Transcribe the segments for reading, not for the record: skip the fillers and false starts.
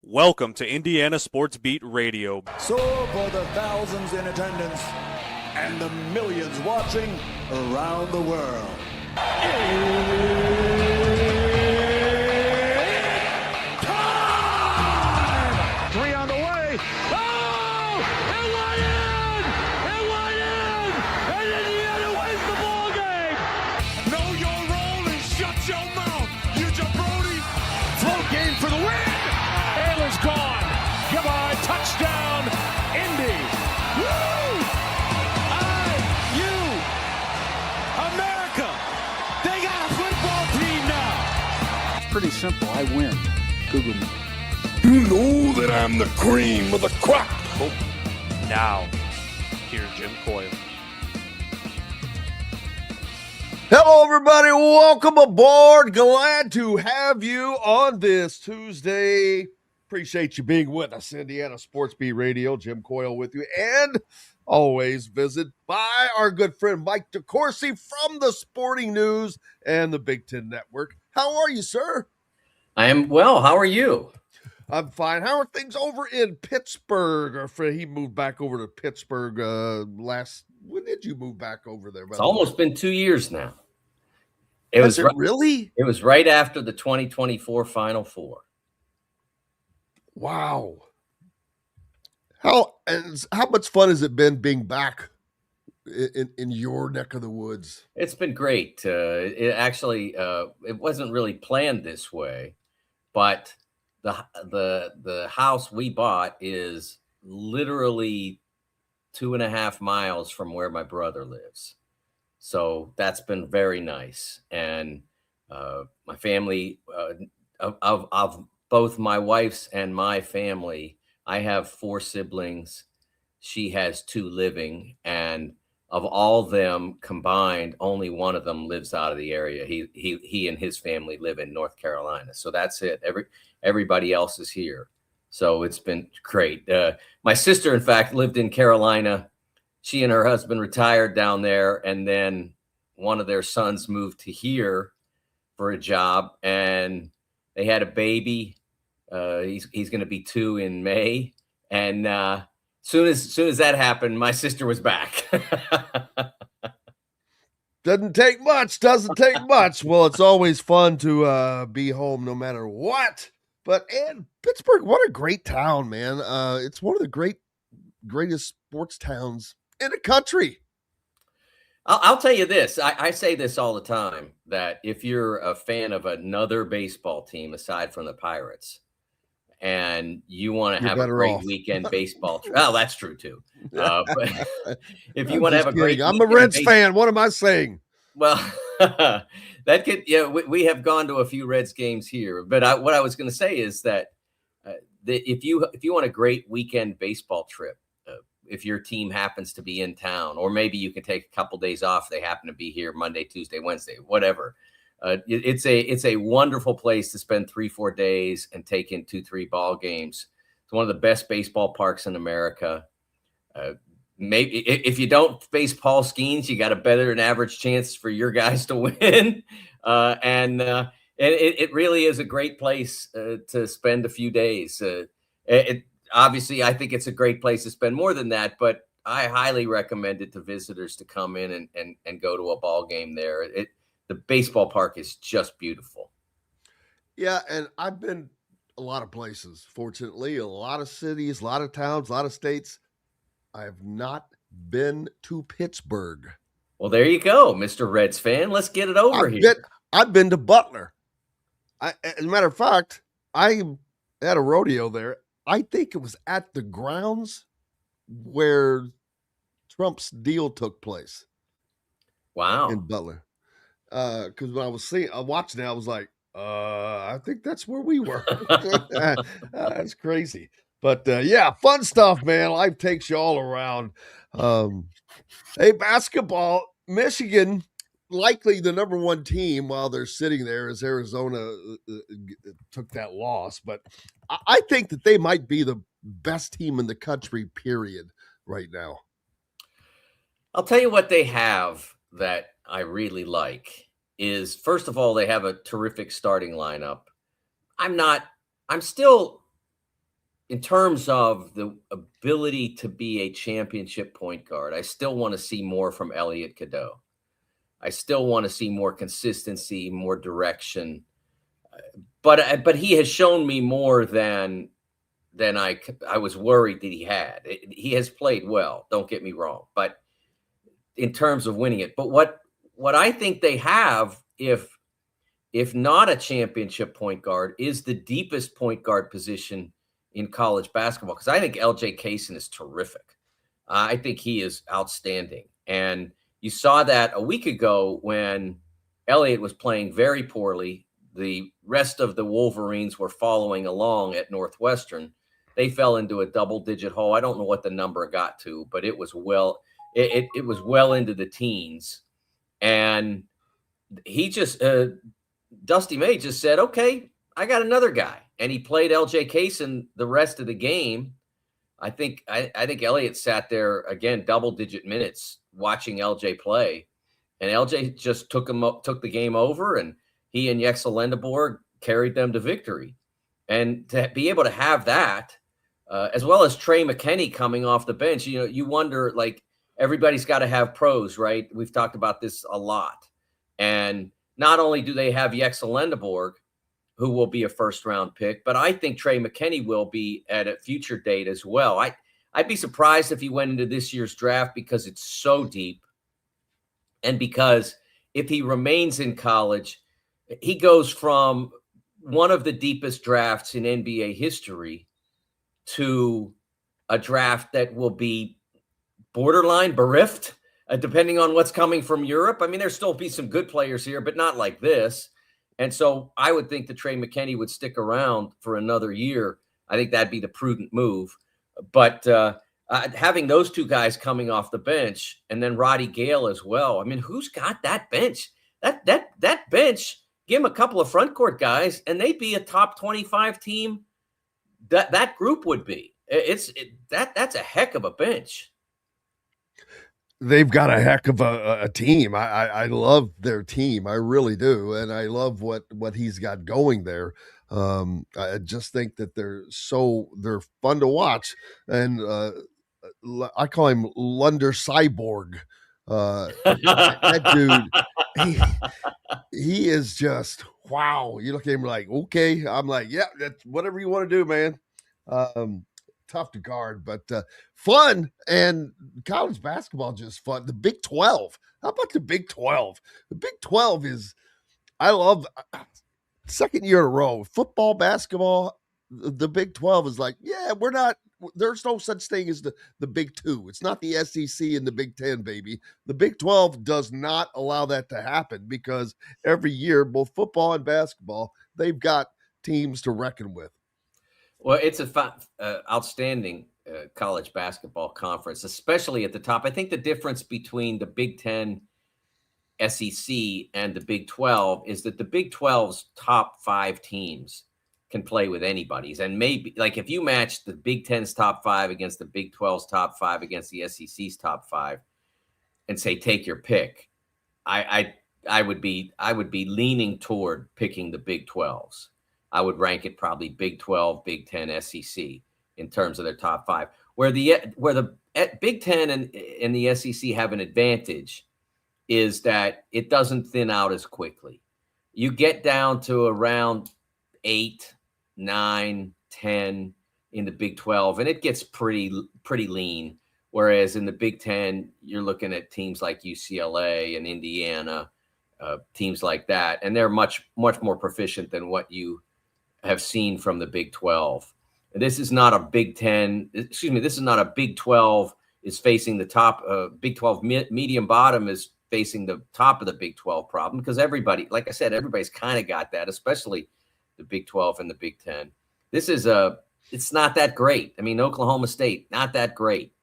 Welcome to Indiana Sports Beat Radio. So for the thousands in attendance and the millions watching around the world. It's time! Three on the way. Oh! It went in! It went in! And Indiana wins the ball game! Know your role and shut your mouth, you jabroni! Float game for the win! Ayla's gone. Goodbye. Touchdown, Indy. Woo! IU. America. They got a football team now. It's pretty simple. I win. Google me. You know that I'm the cream of the crop. Now, here's Jim Coyle. Hello, everybody. Welcome aboard. Glad to have you on this Tuesday. Appreciate you being with us. Indiana Sports Beat Radio. Jim Coyle with you. And always visit by our good friend Mike DeCourcy from the Sporting News and the Big Ten Network. How are you, sir? I am well. How are you? I'm fine. How are things over in Pittsburgh? He moved back over to Pittsburgh when did you move back over there? It's almost been 2 years now. Really? It was right after the 2024 Final Four. Wow. How much fun has it been being back in your neck of the woods? It's been great. It wasn't really planned this way, but the house we bought is literally 2.5 miles from where my brother lives. So that's been very nice. And my family, of both my wife's and my family, I have 4 siblings. She has 2 living. And of all them combined, only one of them lives out of the area. He and his family live in North Carolina. So that's it. Everybody else is here. So it's been great. My sister, in fact, lived in Carolina. She and her husband retired down there, and then one of their sons moved to here for a job, and they had a baby. He's going to be 2 in May, and soon as that happened, my sister was back. Doesn't take much. Well, it's always fun to be home no matter what. And Pittsburgh, what a great town, man. It's one of the greatest sports towns in the country. I'll tell you this. I say this all the time, that if you're a fan of another baseball team aside from the Pirates and you want to have a great weekend baseball well, that's true too. But if you want to have a great I'm a Reds fan. What am I saying? Well, that could, we have gone to a few Reds games here, but what I was going to say is that if you want a great weekend baseball trip, if your team happens to be in town, or maybe you can take a couple days off, they happen to be here Monday, Tuesday, Wednesday, whatever. It's a wonderful place to spend 3-4 days and take in 2-3 ball games. It's one of the best baseball parks in America. Maybe if you don't face Paul Skeens, you got a better than average chance for your guys to win. And it really is a great place to spend a few days. Obviously, I think it's a great place to spend more than that, but I highly recommend it to visitors to come in and go to a ball game there. The baseball park is just beautiful. Yeah, and I've been a lot of places, fortunately, a lot of cities, a lot of towns, a lot of states. I have not been to Pittsburgh. Well, there you go, Mr. Reds fan. Let's get it over here. I've been to Butler. As a matter of fact, I had a rodeo there. I think it was at the grounds where Trump's deal took place. Wow. In Butler. Because when I was watching it, I was like, I think that's where we were. That's crazy. But yeah, fun stuff, man. Life takes you all around. Hey, basketball, Michigan, likely the number 1 team while they're sitting there as Arizona took that loss. But I think that they might be the best team in the country, period, right now. I'll tell you what they have that I really like is, first of all, they have a terrific starting lineup. I'm still in terms of the ability to be a championship point guard, I still want to see more from Elliot Cadeau. I still want to see more consistency, more direction. But he has shown me more than I was worried that he had. He has played well, don't get me wrong, but in terms of winning it. But what I think they have, if not a championship point guard, is the deepest point guard position in college basketball, because I think LJ Kaysen is terrific. I think he is outstanding. And you saw that a week ago when Elliott was playing very poorly. The rest of the Wolverines were following along at Northwestern. They fell into a double-digit hole. I don't know what the number got to, but it was it was well into the teens. And he just Dusty May just said, okay, I got another guy. And he played LJ Kaysen the rest of the game. I think Elliott sat there again, double-digit minutes watching LJ play. And LJ just took the game over, and he and Yexel Lendeborg carried them to victory. And to be able to have that, as well as Trey McKinney coming off the bench, you wonder, like, everybody's got to have pros, right? We've talked about this a lot. And not only do they have Yexel Lendeborg, who will be a first-round pick, but I think Trey McKinney will be at a future date as well. I'd be surprised if he went into this year's draft because it's so deep, and because if he remains in college, he goes from one of the deepest drafts in NBA history to a draft that will be borderline bereft, depending on what's coming from Europe. I mean, there'll still be some good players here, but not like this. And so I would think that Trey McKinney would stick around for another year. I think that'd be the prudent move. But having those two guys coming off the bench, and then Roddy Gale as well. I mean, who's got that bench? That bench, give him a couple of front court guys, and they'd be a top 25 team. That group would be. That's a heck of a bench. They've got a heck of a team. I love their team. I really do. And I love what he's got going there. I just think that they're fun to watch. And I call him Lunder Cyborg. That dude, he is just, wow. You look at him like, okay. I'm like, yeah, that's whatever you want to do, man. Tough to guard, but fun. And college basketball, just fun. The Big 12. How about the Big 12? The Big 12 is, I love, second year in a row, football, basketball. The Big 12 is like, yeah, there's no such thing as the Big 2. It's not the SEC and the Big 10, baby. The Big 12 does not allow that to happen, because every year, both football and basketball, they've got teams to reckon with. Well, it's a outstanding college basketball conference, especially at the top. I think the difference between the Big 10, SEC, and the Big 12 is that the Big 12's top 5 teams can play with anybody's. And maybe, like, if you match the Big 10's top 5 against the Big 12's top 5 against the SEC's top 5 and say, take your pick, I would be leaning toward picking the Big 12's. I would rank it probably Big 12, Big 10, SEC in terms of their top 5. Where the Big 10 and the SEC have an advantage is that it doesn't thin out as quickly. You get down to around 8, 9, 10 in the Big 12, and it gets pretty lean. Whereas in the Big 10, you're looking at teams like UCLA and Indiana, teams like that, and they're much more proficient than what you have seen from the Big 12. This is not a Big 10. Excuse me. This is not a Big 12 is facing the top. Big 12 medium bottom is facing the top of the Big 12 problem, because everybody, like I said, everybody's kind of got that, especially the Big 12 and the Big 10. This is it's not that great. I mean, Oklahoma State, not that great.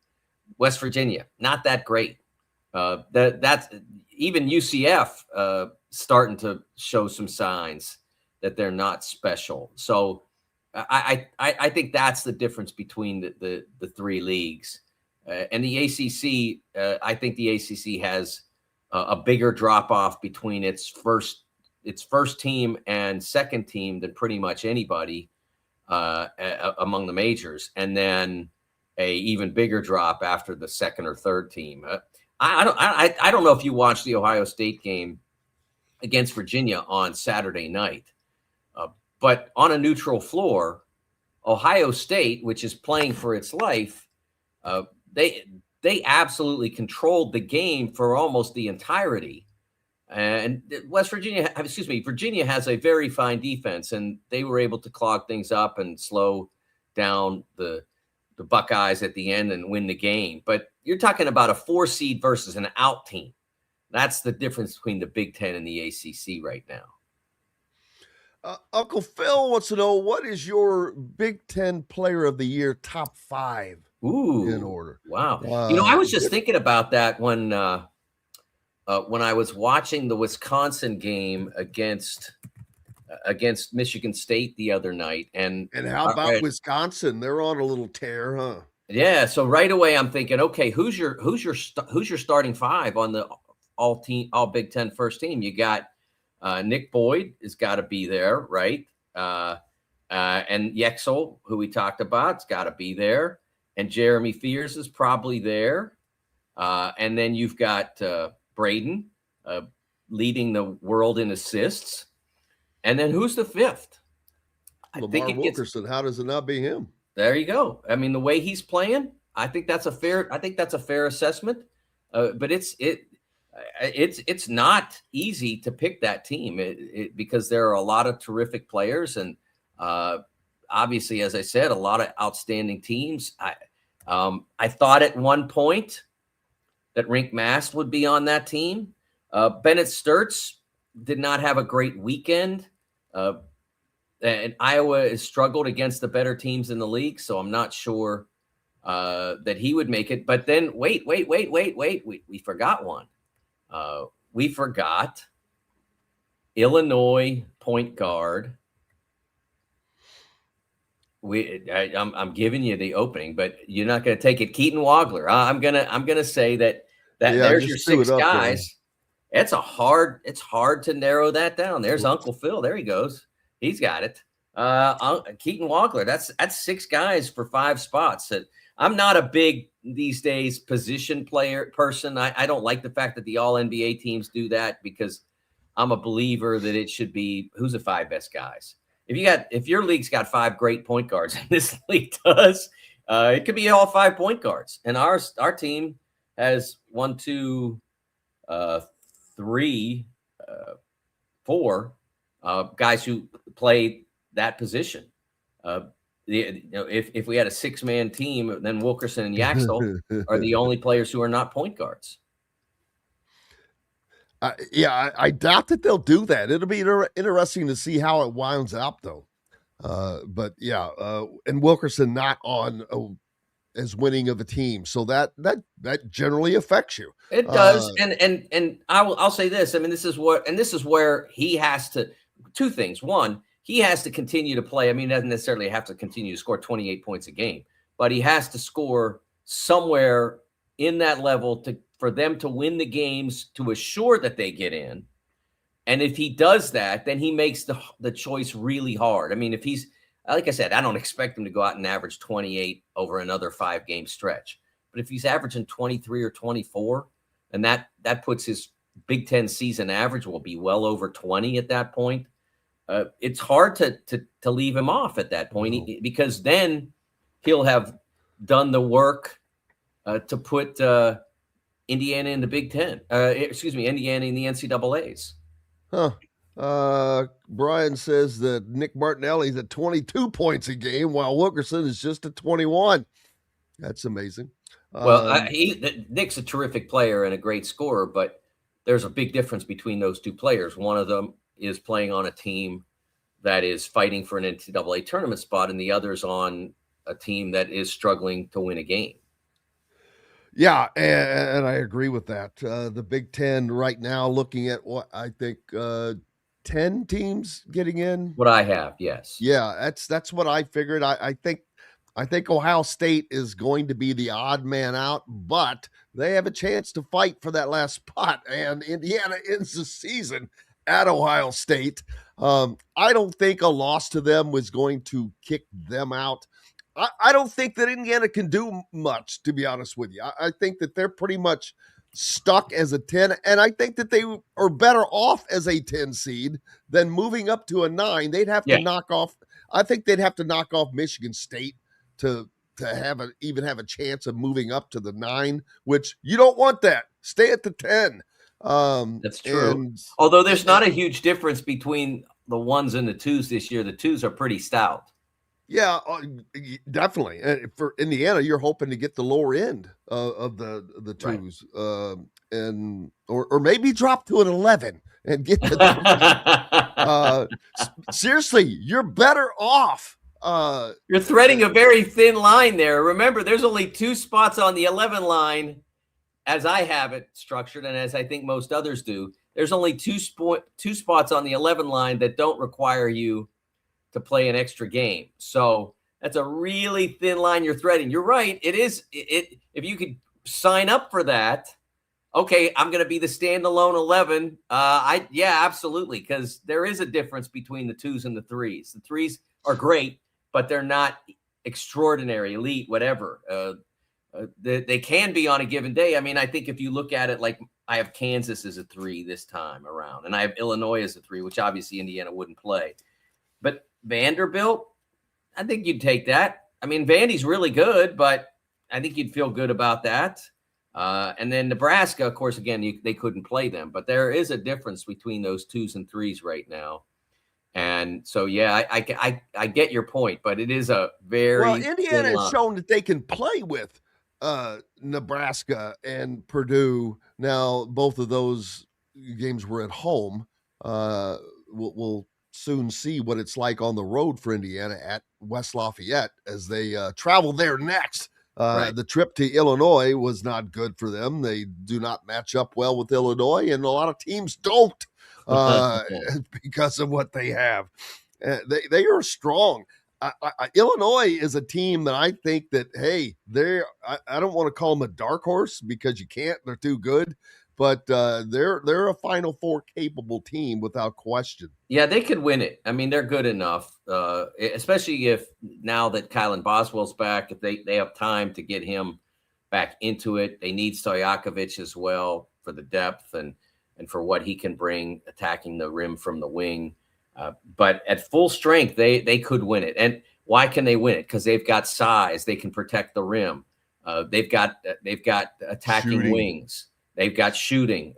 West Virginia, not that great. That's even UCF starting to show some signs that they're not special. So I think that's the difference between the 3 leagues. And the ACC, I think the ACC has a bigger drop-off between its first team and second team than pretty much anybody among the majors, and then a even bigger drop after the second or third team. I don't know if you watched the Ohio State game against Virginia on Saturday night, but on a neutral floor, Ohio State, which is playing for its life, they absolutely controlled the game for almost the entirety. And Virginia has a very fine defense, and they were able to clog things up and slow down the Buckeyes at the end and win the game. But you're talking about a 4 seed versus an out team. That's the difference between the Big Ten and the ACC right now. Uncle Phil wants to know, what is your Big Ten Player of the Year top 5 in order? Wow. I was just thinking about that when I was watching the Wisconsin game against Michigan State the other night. And how about Wisconsin? They're on a little tear, huh? Yeah. So right away I'm thinking, okay, who's your starting 5 on the all Big Ten first team? You got Nick Boyd has got to be there, right? And Yexel, who we talked about, has got to be there. And Jeremy Fears is probably there. And then you've got Braden leading the world in assists. And then who's the 5th? Lamar Wilkerson. How does it not be him? There you go. I mean, the way he's playing, I think that's a fair assessment. But it's not easy to pick that team because there are a lot of terrific players, and obviously, as I said, a lot of outstanding teams. I thought at one point that Rink Mast would be on that team. Bennett Sturts did not have a great weekend, and Iowa has struggled against the better teams in the league, so I'm not sure that he would make it. But then wait, we forgot one. We forgot Illinois point guard. I'm giving you the opening, but you're not going to take it. Keaton Wagler. I'm gonna say that there's your 6 guys. It's hard to narrow that down. There's Uncle Phil. There he goes. He's got it. Keaton Wagler. That's 6 guys for 5 spots. I'm not a big these days position person. I don't like the fact that the all NBA teams do that, because I'm a believer that it should be who's the 5 best guys. If your league's got 5 great point guards, and this league does, it could be all 5 point guards. And our team has 1, 2, 3, 4 guys who play that position. If we had a 6-man team, then Wilkerson and Yaxel are the only players who are not point guards. I doubt that they'll do that. It'll be interesting to see how it winds up, though. But and Wilkerson not on as winning of a team, so that generally affects you. It does, and I'll say this. I mean, this is where he has to. 2 things. One, he has to continue to play. I mean, he doesn't necessarily have to continue to score 28 points a game, but he has to score somewhere in that level for them to win the games, to assure that they get in. And if he does that, then he makes the choice really hard. I mean, if he's, like I said, I don't expect him to go out and average 28 over another 5-game stretch. But if he's averaging 23 or 24, and that puts his Big Ten season average will be well over 20 at that point. It's hard to leave him off at that point, because then he'll have done the work to put Indiana in the Big Ten. Indiana in the NCAAs. Brian says that Nick Martinelli's at 22 points a game, while Wilkerson is just at 21. That's amazing. Well, Nick's a terrific player and a great scorer, but there's a big difference between those 2 players. One of them is playing on a team that is fighting for an NCAA tournament spot, and the other's on a team that is struggling to win a game. Yeah, and I agree with that. The Big Ten right now, looking at what I think 10 teams getting in. What I have, yes. Yeah, that's what I figured. I think Ohio State is going to be the odd man out, but they have a chance to fight for that last spot, and Indiana ends the season at Ohio State. I don't think a loss to them was going to kick them out. I don't think that Indiana can do much, to be honest with you. I think that they're pretty much stuck as a 10, and I think that they are better off as a 10 seed than moving up to a 9. They'd have to knock off. I think they'd have to knock off Michigan State to even have a chance of moving up to the 9, which you don't want that. Stay at the 10. That's true. Although there's not a huge difference between the 1s and the 2s this year. The 2s are pretty stout. Yeah, definitely. For Indiana, you're hoping to get the lower end of the 2s, right. And or maybe drop to an 11 and get to the seriously, you're better off. You're threading a very thin line there. Remember, there's only 2 spots on the 11 line, as I have it structured, and as I think most others do. There's only 2 spots on the 11 line that don't require you to play an extra game. So that's a really thin line you're threading. You're right. It is. If you could sign up for that, okay, I'm going to be the standalone 11. Yeah, absolutely. Because there is a difference between the 2s and the 3s. The 3s are great, but they're not extraordinary, elite, whatever. They can be on a given day. I mean, I think if you look at it, like I have Kansas as a 3 this time around, and I have Illinois as a 3, which obviously Indiana wouldn't play. But Vanderbilt, I think you'd take that. I mean, Vandy's really good, but I think you'd feel good about that. And then Nebraska, of course, again, they couldn't play them. But there is a difference between those 2s and 3s right now. And so, yeah, I get your point, but it is a very well. Indiana has shown that they can play with Nebraska and Purdue. Now, both of those games were at home. We'll soon see what it's like on the road for Indiana at West Lafayette as they travel there next. Right. The trip to Illinois was not good for them. They do not match up well with Illinois, and a lot of teams don't because of what they have. They are strong. Illinois is a team that I think that, hey, I don't want to call them a dark horse because you can't. They're too good. But they're a Final Four capable team without question. Yeah, they could win it. I mean, they're good enough, especially if now that Kylan Boswell's back, if they have time to get him back into it. They need Stojakovic as well for the depth and for what he can bring attacking the rim from the wing. But at full strength, they could win it. And why can they win it? Because they've got size. They can protect the rim. They've got attacking wings. They've got shooting.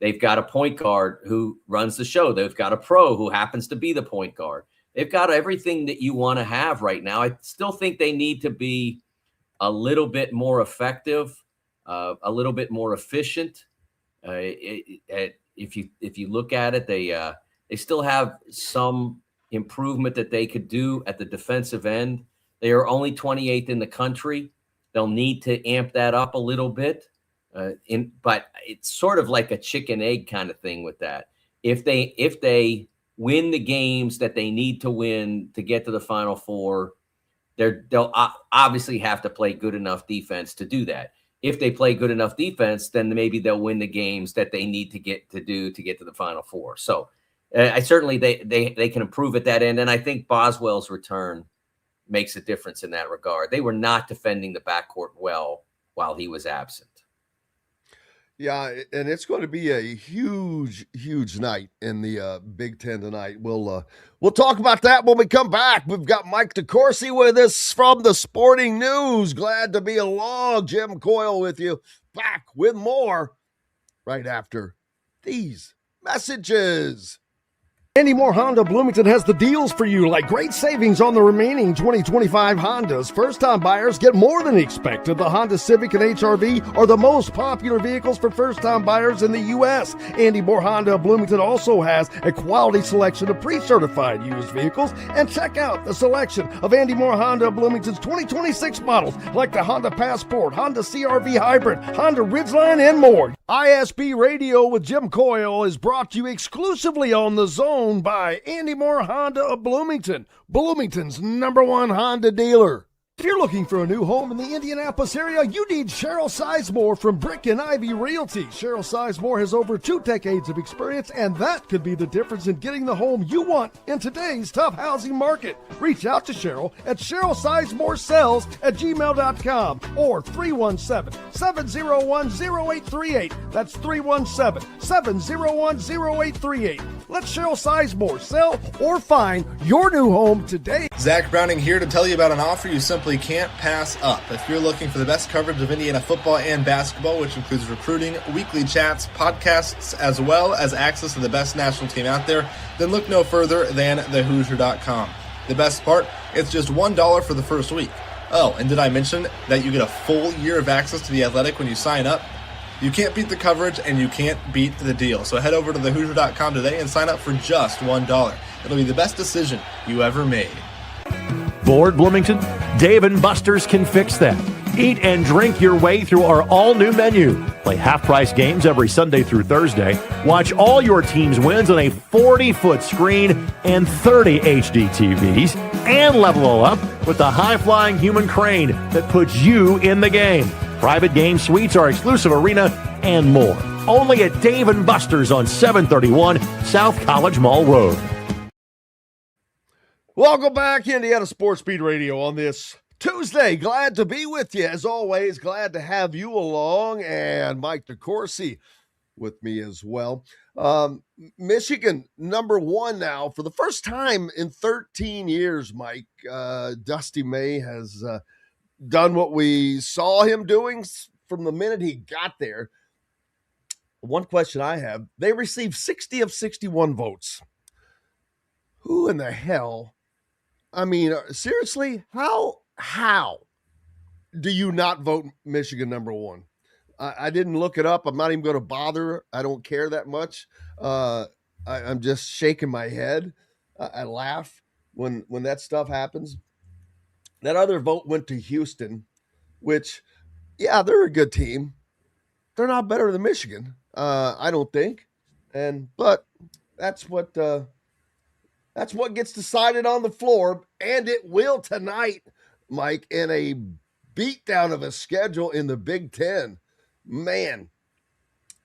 They've got a point guard who runs the show. They've got a pro who happens to be the point guard. They've got everything that you want to have right now. I still think they need to be a little bit more effective, a little bit more efficient. If you look at it, they still have some improvement that they could do at the defensive end. They are only 28th in the country. They'll need to amp that up a little bit. But it's sort of like a chicken egg kind of thing with that. If they win the games that they need to win to get to the Final Four, they'll obviously have to play good enough defense to do that. If they play good enough defense, then maybe they'll win the games that they need to get to the Final Four. So I certainly they can improve at that end, and I think Boswell's return makes a difference in that regard. They were not defending the backcourt well while he was absent. Yeah, and it's going to be a huge, huge night in the Big Ten tonight. We'll talk about that when we come back. We've got Mike DeCourcy with us from the Sporting News. Glad to be along. Jim Coyle with you. Back with more right after these messages. Andy Moore Honda Bloomington has the deals for you, like great savings on the remaining 2025 Hondas. First-time buyers get more than expected. The Honda Civic and HR-V are the most popular vehicles for first-time buyers in the U.S. Andy Moore Honda Bloomington also has a quality selection of pre-certified used vehicles. And check out the selection of Andy Moore Honda Bloomington's 2026 models, like the Honda Passport, Honda CR-V Hybrid, Honda Ridgeline, and more. ISB Radio with Jim Coyle is brought to you exclusively on The Zone by Andy Moore Honda of Bloomington, Bloomington's #1 Honda dealer. If you're looking for a new home in the Indianapolis area, you need Cheryl Sizemore from Brick and Ivy Realty. Cheryl Sizemore has over 2 decades of experience, and that could be the difference in getting the home you want in today's tough housing market. Reach out to Cheryl at CherylSizemore@gmail.com or 317-701-0838. That's 317-701-0838. Let Cheryl Sizemore sell or find your new home today. Zach Browning here to tell you about an offer you simply can't pass up. If you're looking for the best coverage of Indiana football and basketball, which includes recruiting, weekly chats, podcasts, as well as access to the best national team out there, then look no further than thehoosier.com. The best part, it's just $1 for the first week. Oh, and did I mention that you get a full year of access to The Athletic when you sign up? You can't beat the coverage and you can't beat the deal. So head over to thehoosier.com today and sign up for just $1. It'll be the best decision you ever made. Bored, Bloomington? Dave & Buster's can fix that. Eat and drink your way through our all-new menu. Play half-price games every Sunday through Thursday. Watch all your team's wins on a 40-foot screen and 30 HD TVs. And level all up with the high-flying human crane that puts you in the game. Private game suites, our exclusive arena, and more. Only at Dave & Buster's on 731 South College Mall Road. Welcome back, Indiana Sports Beat Radio on this Tuesday. Glad to be with you. As always, glad to have you along, and Mike DeCourcy with me as well. Michigan, number 1 now. For the first time in 13 years, Mike, Dusty May has done what we saw him doing from the minute he got there. One question I have, they received 60 of 61 votes. Who in the hell? I mean, seriously, how do you not vote Michigan number 1? I didn't look it up. I'm not even going to bother. I don't care that much. I'm just shaking my head. I laugh when that stuff happens. That other vote went to Houston, which, yeah, they're a good team. They're not better than Michigan, I don't think. But that's what gets decided on the floor, and it will tonight, Mike, in a beatdown of a schedule in the Big Ten. Man,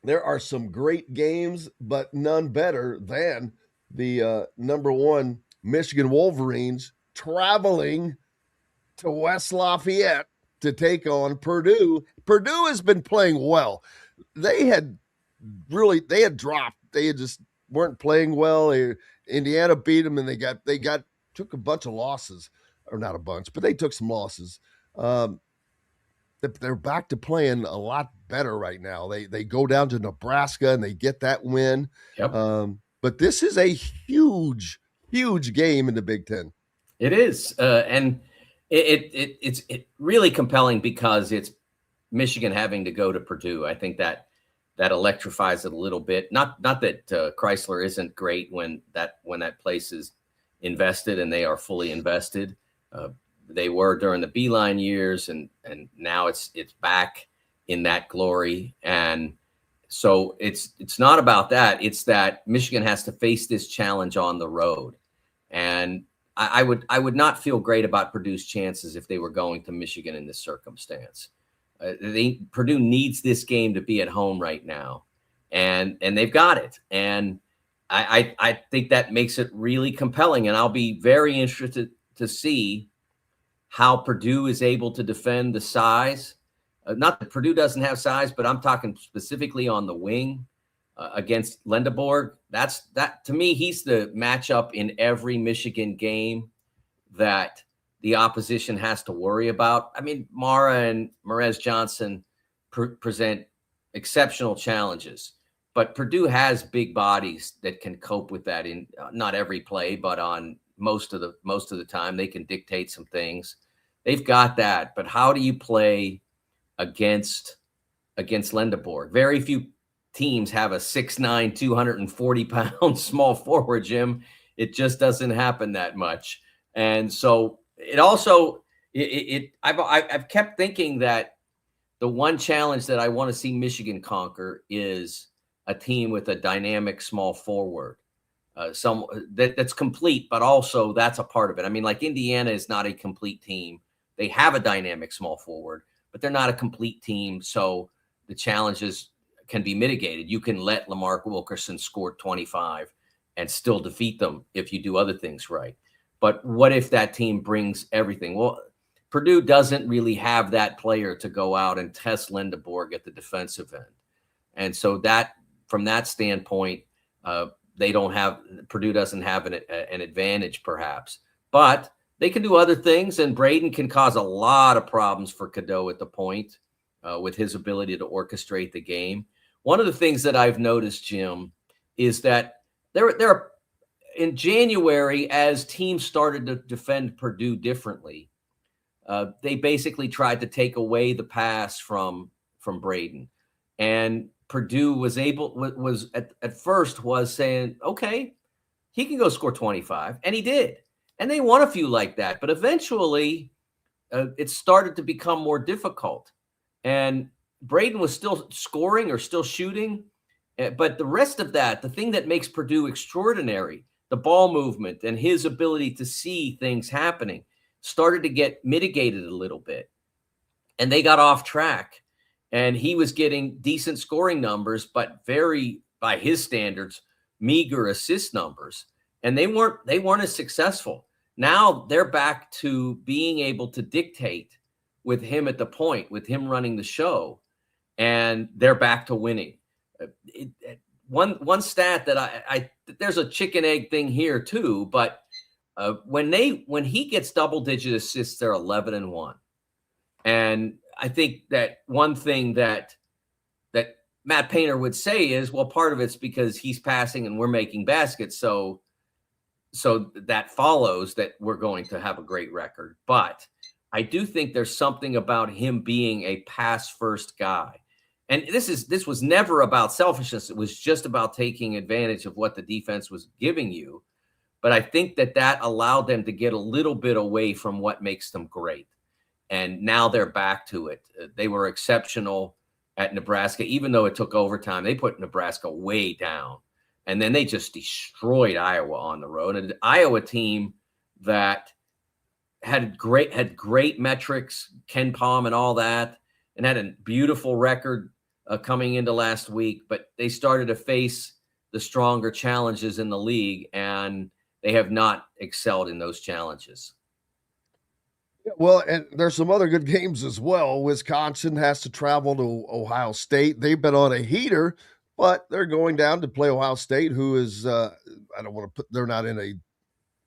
there are some great games, but none better than the number 1 Michigan Wolverines traveling to West Lafayette to take on Purdue. Purdue has been playing well. They had dropped. They just weren't playing well. Indiana beat them, and they took a bunch of losses, or not a bunch, but they took some losses. They're back to playing a lot better right now. They go down to Nebraska and they get that win. Yep. But this is a huge game in the Big Ten. It is, and it's really compelling because it's Michigan having to go to Purdue. I think that electrifies it a little bit. Not that Chrysler isn't great when that place is invested and they are fully invested. They were during the Beeline years, and now it's back in that glory. And so it's not about that. It's that Michigan has to face this challenge on the road. And I would not feel great about Purdue's chances if they were going to Michigan in this circumstance. Purdue needs this game to be at home right now, and they've got it. And I think that makes it really compelling. And I'll be very interested to see how Purdue is able to defend the size. Not that Purdue doesn't have size, but I'm talking specifically on the wing against Lendeborg. That to me, he's the matchup in every Michigan game that the opposition has to worry about. I mean, Mara and Merez Johnson present exceptional challenges, but Purdue has big bodies that can cope with that in not every play, but on most of the time they can dictate some things. They've got that, but how do you play against Lendeborg? Very few teams have a 6'9", 240-pound small forward, Jim. It just doesn't happen that much. And so it also, I've kept thinking that the one challenge that I want to see Michigan conquer is a team with a dynamic small forward, that's complete, but also that's a part of it. I mean, like Indiana is not a complete team, They have a dynamic small forward, but they're not a complete team. So the challenges can be mitigated. You can let Lamar Wilkerson score 25 and still defeat them if you do other things right. But what if that team brings everything? Well, Purdue doesn't really have that player to go out and test Lindeborg at the defensive end. And so that, from that standpoint, Purdue doesn't have an advantage perhaps, but they can do other things, and Braden can cause a lot of problems for Cadeau at the point with his ability to orchestrate the game. One of the things that I've noticed, Jim, is that there are in January, as teams started to defend Purdue differently, they basically tried to take away the pass from Braden, and Purdue was at first saying, okay, he can go score 25, and he did, and they won a few like that. But eventually, it started to become more difficult, and Braden was still scoring or still shooting, but the rest of that, the thing that makes Purdue extraordinary, the ball movement and his ability to see things happening, started to get mitigated a little bit, and they got off track. And he was getting decent scoring numbers, but very, by his standards, meager assist numbers. And they weren't as successful. Now they're back to being able to dictate with him at the point, with him running the show, and they're back to winning. One stat that I there's a chicken egg thing here too, but when he gets double digit assists, they're 11-1, and I think that one thing that Matt Painter would say is, well, part of it's because he's passing and we're making baskets. So that follows that we're going to have a great record. But I do think there's something about him being a pass first guy. And this was never about selfishness. It was just about taking advantage of what the defense was giving you. But I think that allowed them to get a little bit away from what makes them great. And now they're back to it. They were exceptional at Nebraska, even though it took overtime. They put Nebraska way down, and then they just destroyed Iowa on the road. An Iowa team that had great metrics, Ken Palm and all that, and had a beautiful record coming into last week. But they started to face the stronger challenges in the league, and they have not excelled in those challenges. Well, and there's some other good games as well. Wisconsin has to travel to Ohio State. They've been on a heater, but they're going down to play Ohio State, who is, they're not in a,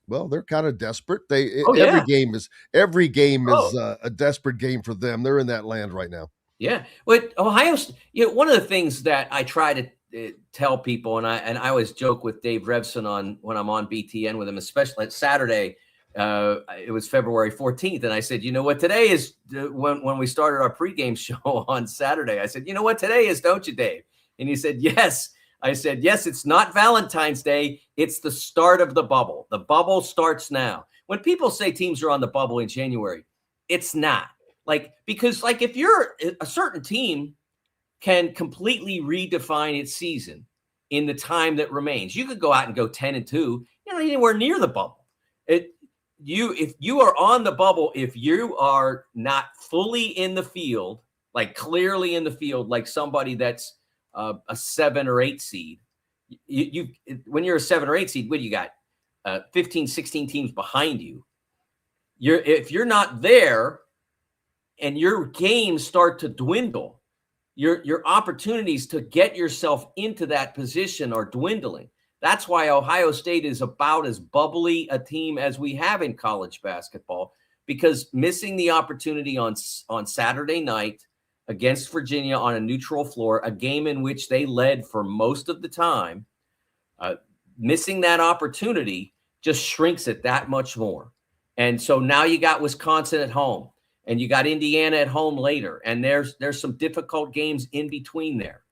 well, they're kind of desperate. Every game is a desperate game for them. They're in that land right now. Yeah. Well, Ohio, one of the things that I try to tell people, and I always joke with Dave Revson when I'm on BTN with him, especially at Saturday. It was February 14th. And I said, you know what today is, when we started our pregame show on Saturday, I said, you know what today is, don't you, Dave? And he said, yes. I said, yes, it's not Valentine's Day. It's the start of the bubble. The bubble starts now. When people say teams are on the bubble in January, it's not. Because if you're a certain team can completely redefine its season in the time that remains. You could go out and go 10-2, you're not anywhere near the bubble. If you are on the bubble, if you are not fully in the field, clearly in the field, like somebody that's a 7 or 8 seed, when you're a 7 or 8 seed, what do you got? 15, 16 teams behind you. If you're not there and your games start to dwindle, your opportunities to get yourself into that position are dwindling. That's why Ohio State is about as bubbly a team as we have in college basketball, because missing the opportunity on Saturday night against Virginia on a neutral floor, a game in which they led for most of the time, missing that opportunity just shrinks it that much more. And so now you got Wisconsin at home, and you got Indiana at home later, and there's some difficult games in between there.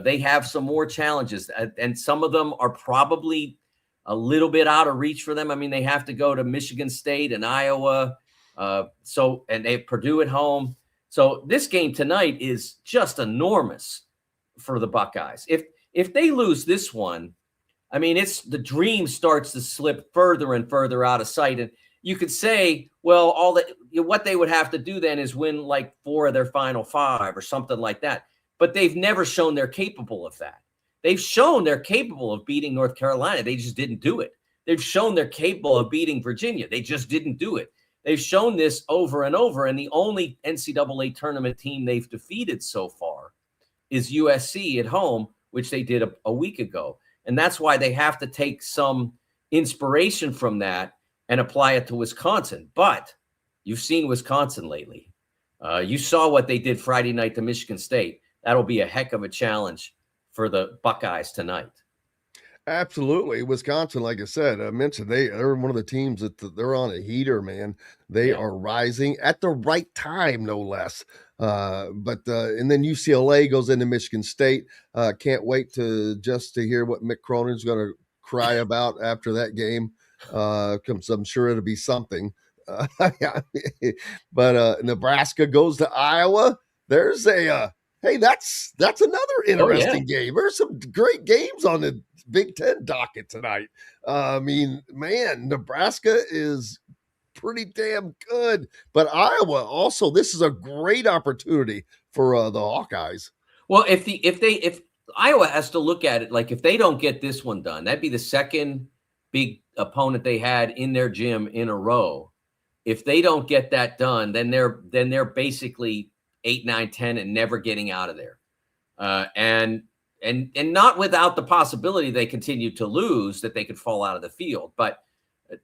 They have some more challenges, and some of them are probably a little bit out of reach for them. I mean, they have to go to Michigan State and Iowa, and they have Purdue at home. So this game tonight is just enormous for the Buckeyes. If they lose this one, I mean, the dream starts to slip further and further out of sight. And you could say, well, what they would have to do then is win like 4 of their final 5 or something like that. But they've never shown they're capable of that. They've shown they're capable of beating North Carolina. They just didn't do it. They've shown they're capable of beating Virginia. They just didn't do it. They've shown this over and over. And the only NCAA tournament team they've defeated so far is USC at home, which they did a week ago. And that's why they have to take some inspiration from that and apply it to Wisconsin. But you've seen Wisconsin lately. You saw what they did Friday night to Michigan State. That'll be a heck of a challenge for the Buckeyes tonight. Absolutely. Wisconsin, like I said, I mentioned they're one of the teams that they're on a heater, man. They are rising at the right time, no less. And then UCLA goes into Michigan State. Can't wait to hear what Mick Cronin's going to cry about after that game. Because I'm sure it'll be something. But Nebraska goes to Iowa. There's hey, that's another interesting game. There's some great games on the Big Ten docket tonight. I mean, man, Nebraska is pretty damn good, but Iowa also. This is a great opportunity for the Hawkeyes. Well, if Iowa has to look at it like if they don't get this one done, that'd be the second big opponent they had in their gym in a row. If they don't get that done, then they're basically 8, 9, 10 and never getting out of there. And not without the possibility they continue to lose, that they could fall out of the field. But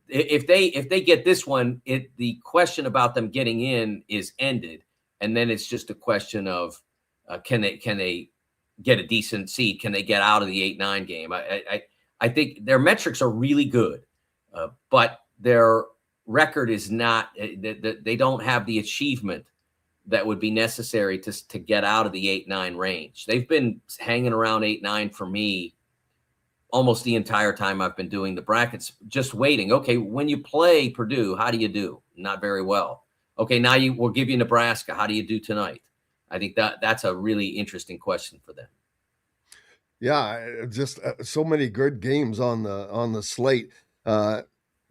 if they get this one, the question about them getting in is ended. And then it's just a question of can they get a decent seed? Can they get out of the 8-9 game? I think their metrics are really good, but their record is not. They don't have the achievement that would be necessary to get out of the 8-9 range. They've been hanging around 8-9 for me almost the entire time I've been doing the brackets, just waiting. Okay, when you play Purdue, how do you do? Not very well. Okay, now we'll give you Nebraska. How do you do tonight? I think that's a really interesting question for them. Yeah, just so many good games on the slate.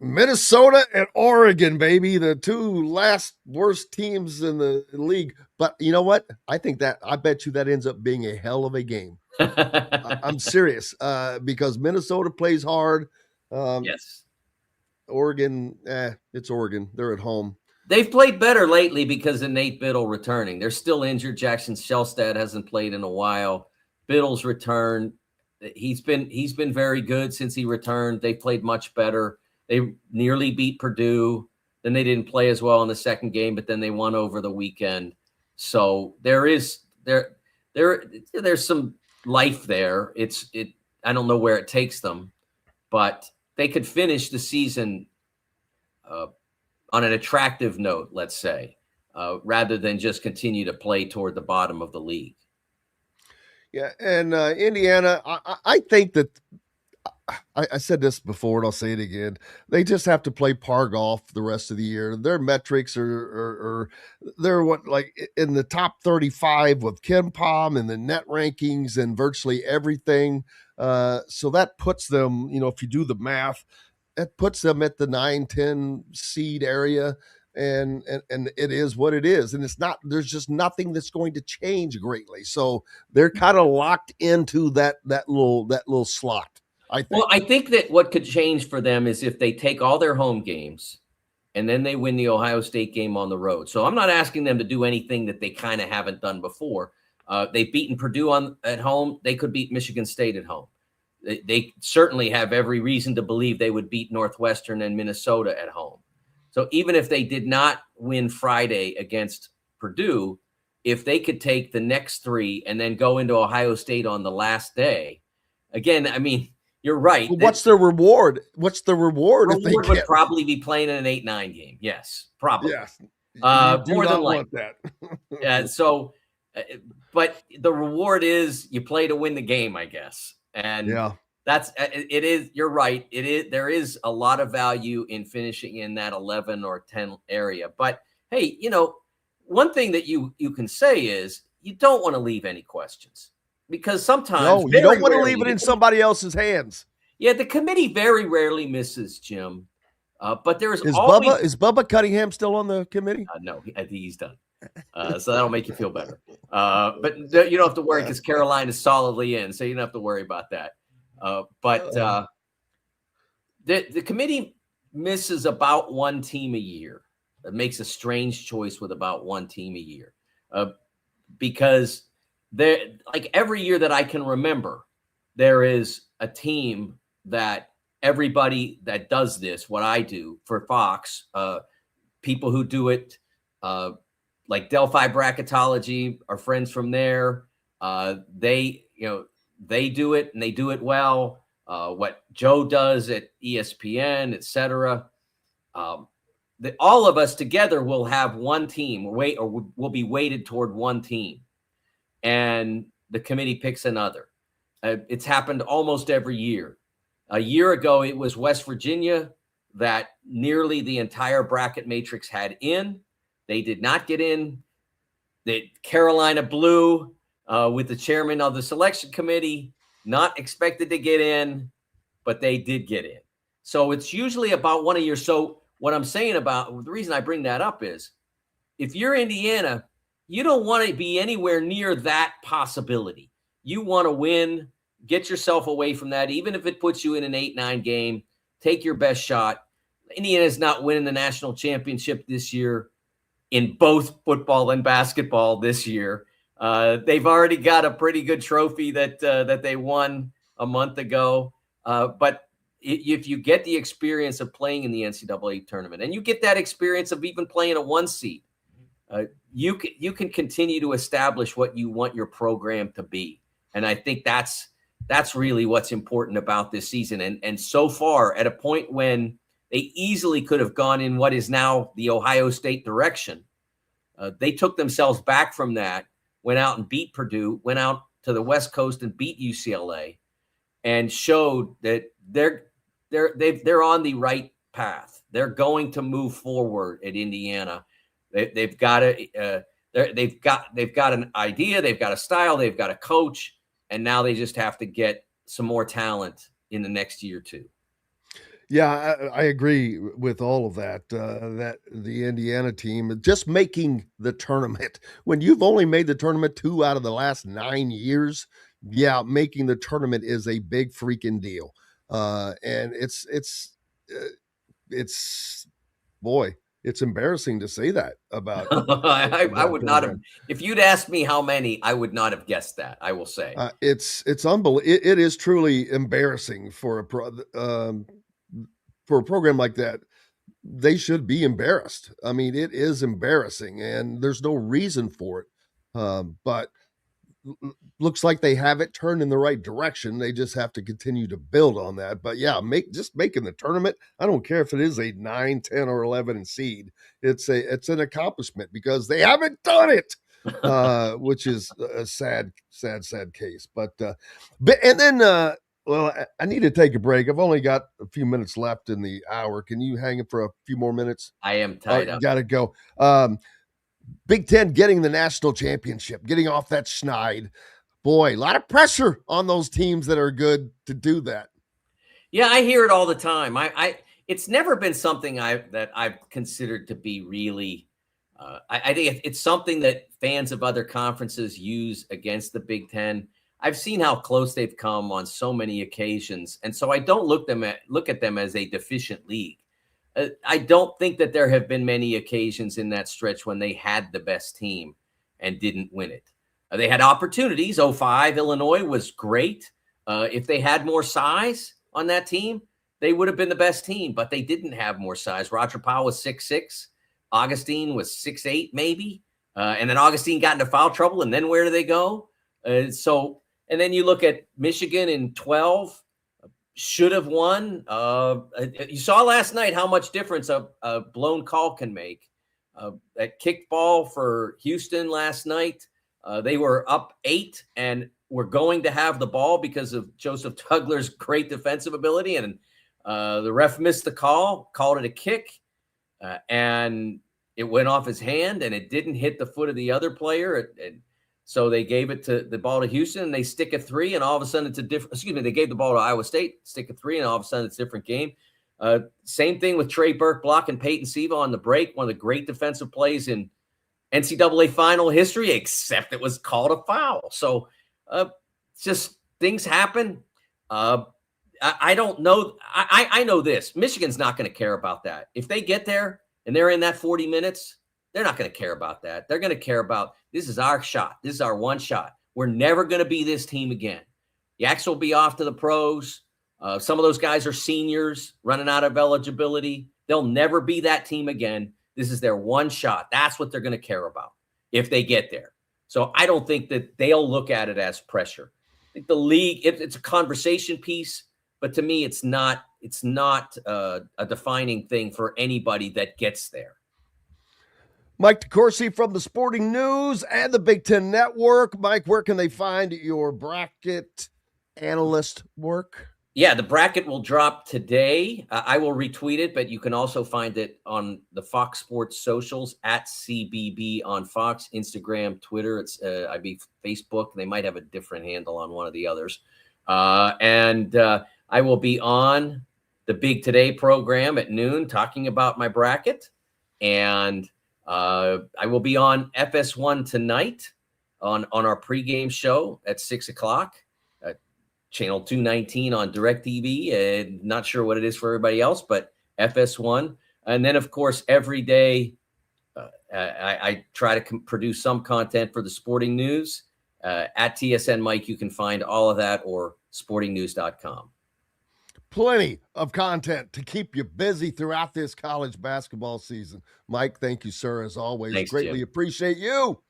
Minnesota and Oregon, baby, the 2 last worst teams in the league. But you know what? I bet you that ends up being a hell of a game. I'm serious, because Minnesota plays hard. Yes. Oregon, it's Oregon. They're at home. They've played better lately because of Nate Biddle returning. They're still injured. Jackson Shellstad hasn't played in a while. Biddle's returned. He's been very good since he returned. They played much better. They nearly beat Purdue. Then they didn't play as well in the second game, but then they won over the weekend. So there's some life there. I don't know where it takes them, but they could finish the season on an attractive note, let's say, rather than just continue to play toward the bottom of the league. Yeah, and Indiana, I think that I said this before and I'll say it again. They just have to play par golf the rest of the year. Their metrics are they're like in the top 35 with KenPom and the net rankings and virtually everything. So that puts them, if you do the math, it puts them at the 9-10 seed area. And it is what it is. And there's just nothing that's going to change greatly. So they're kind of locked into that little slot. I think that what could change for them is if they take all their home games and then they win the Ohio State game on the road. So I'm not asking them to do anything that they kind of haven't done before. They've beaten Purdue at home. They could beat Michigan State at home. They certainly have every reason to believe they would beat Northwestern and Minnesota at home. So even if they did not win Friday against Purdue, if they could take the next 3 and then go into Ohio State on the last day, again, I mean, you're right. Well, what's the reward? What's the reward? The reward would probably be playing in an 8-9 game. Yes, probably. Yes. More than want that. Yeah. So, but the reward is you play to win the game, I guess. And it is. You're right. It is. There is a lot of value in finishing in that 11 or 10 area. But hey, one thing that you can say is you don't want to leave any questions. Because sometimes you don't want to leave it in somebody else's hands. Yeah, the committee very rarely misses, Jim, But there is Is always Bubba Cunningham still on the committee? no, I think he's done. So that'll make you feel better. But you don't have to worry because Carolina is solidly in, so you don't have to worry about that. But the committee misses about one team a year. It makes a strange choice with about one team a year, because like every year that I can remember, there is a team that everybody that does this, what I do for Fox, people who do it, like Delphi Bracketology, our friends from there, they do it and they do it well. What Joe does at ESPN, etc. All of us together will have one team, or we'll be weighted toward one team, and the committee picks another. It's happened almost every year. A year ago, it was West Virginia that nearly the entire bracket matrix had in. They did not get in. The Carolina Blue, with the chairman of the selection committee, not expected to get in, but they did get in. So it's usually about one a year. So what I'm saying about the reason I bring that up is if you're Indiana, you don't want to be anywhere near that possibility. You want to win, get yourself away from that, even if it puts you in an 8-9 game, take your best shot. Indiana's not winning the national championship this year in both football and basketball this year. They've already got a pretty good trophy that they won a month ago. But if you get the experience of playing in the NCAA tournament, and you get that experience of even playing a 1 seed, you can continue to establish what you want your program to be. And I think that's really what's important about this season. And so far, at a point when they easily could have gone in what is now the Ohio State direction, they took themselves back from that, went out and beat Purdue, went out to the West Coast and beat UCLA, and showed that they're on the right path. They're going to move forward at Indiana. They've got an idea, they've got a style, they've got a coach, and now they just have to get some more talent in the next year or two. Yeah, I agree with all of that. That the Indiana team just making the tournament when you've only made the tournament 2 out of the last 9 years. Yeah, making the tournament is a big freaking deal. And it's embarrassing to say that about. I would not have. If you'd asked me how many, I would not have guessed that. I will say it's unbelievable. It is truly embarrassing for a program like that. They should be embarrassed. I mean, it is embarrassing, and there's no reason for it. But looks like they have it turned in the right direction. They just have to continue to build on that. But yeah, making the tournament. I don't care if it is a 9, 10, or 11 seed. It's an accomplishment because they haven't done it, which is a sad case. But well, I need to take a break. I've only got a few minutes left in the hour. Can you hang it for a few more minutes? I am tied up. Got to go. Big Ten getting the national championship, getting off that schneid. Boy, a lot of pressure on those teams that are good to do that. Yeah, I hear it all the time. It's never been something that I've considered to be really. I think it's something that fans of other conferences use against the Big Ten. I've seen how close they've come on so many occasions, and so I don't look at them as a deficient league. I don't think that there have been many occasions in that stretch when they had the best team and didn't win it. They had opportunities. 05 Illinois was great. If they had more size on that team, they would have been the best team, but they didn't have more size. Roger Powell was 6'6". Augustine was 6'8", maybe. And then Augustine got into foul trouble, and then where do they go? And then you look at Michigan in 12. Should have won. You saw last night how much difference a blown call can make. That kick ball for Houston last night, they were up 8 and were going to have the ball because of Joseph Tugler's great defensive ability. And the ref missed the call, called it a kick, and it went off his hand, and it didn't hit the foot of the other player. So they gave the ball to Houston, and they stick a 3, and all of a sudden it's a different. Excuse me, they gave the ball to Iowa State, stick a 3, and all of a sudden it's a different game. Same thing with Trey Burke blocking Peyton Siva on the break, one of the great defensive plays in NCAA final history, except it was called a foul. So just things happen. I don't know. I know this. Michigan's not going to care about that. If they get there and they're in that 40 minutes, they're not going to care about that. They're going to care about, this is our shot. This is our one shot. We're never going to be this team again. Yaks will be off to the pros. Some of those guys are seniors running out of eligibility. They'll never be that team again. This is their one shot. That's what they're going to care about if they get there. So I don't think that they'll look at it as pressure. I think the league, it's a conversation piece, but to me, it's not a defining thing for anybody that gets there. Mike DeCourcy from the Sporting News and the Big Ten Network. Mike, where can they find your bracket analyst work? Yeah, the bracket will drop today. I will retweet it, but you can also find it on the Fox Sports socials at CBB on Fox, Instagram, Twitter. It's Facebook. They might have a different handle on one of the others. And I will be on the Big Today program at noon talking about my bracket. And I will be on FS1 tonight on our pregame show at 6 o'clock. Channel 219 on DirecTV. Not sure what it is for everybody else, but FS1. And then, of course, every day I try to produce some content for the Sporting News. At TSN Mike, you can find all of that, or sportingnews.com. Plenty of content to keep you busy throughout this college basketball season. Mike, thank you, sir, as always. Thanks, Greatly Jim. appreciate you.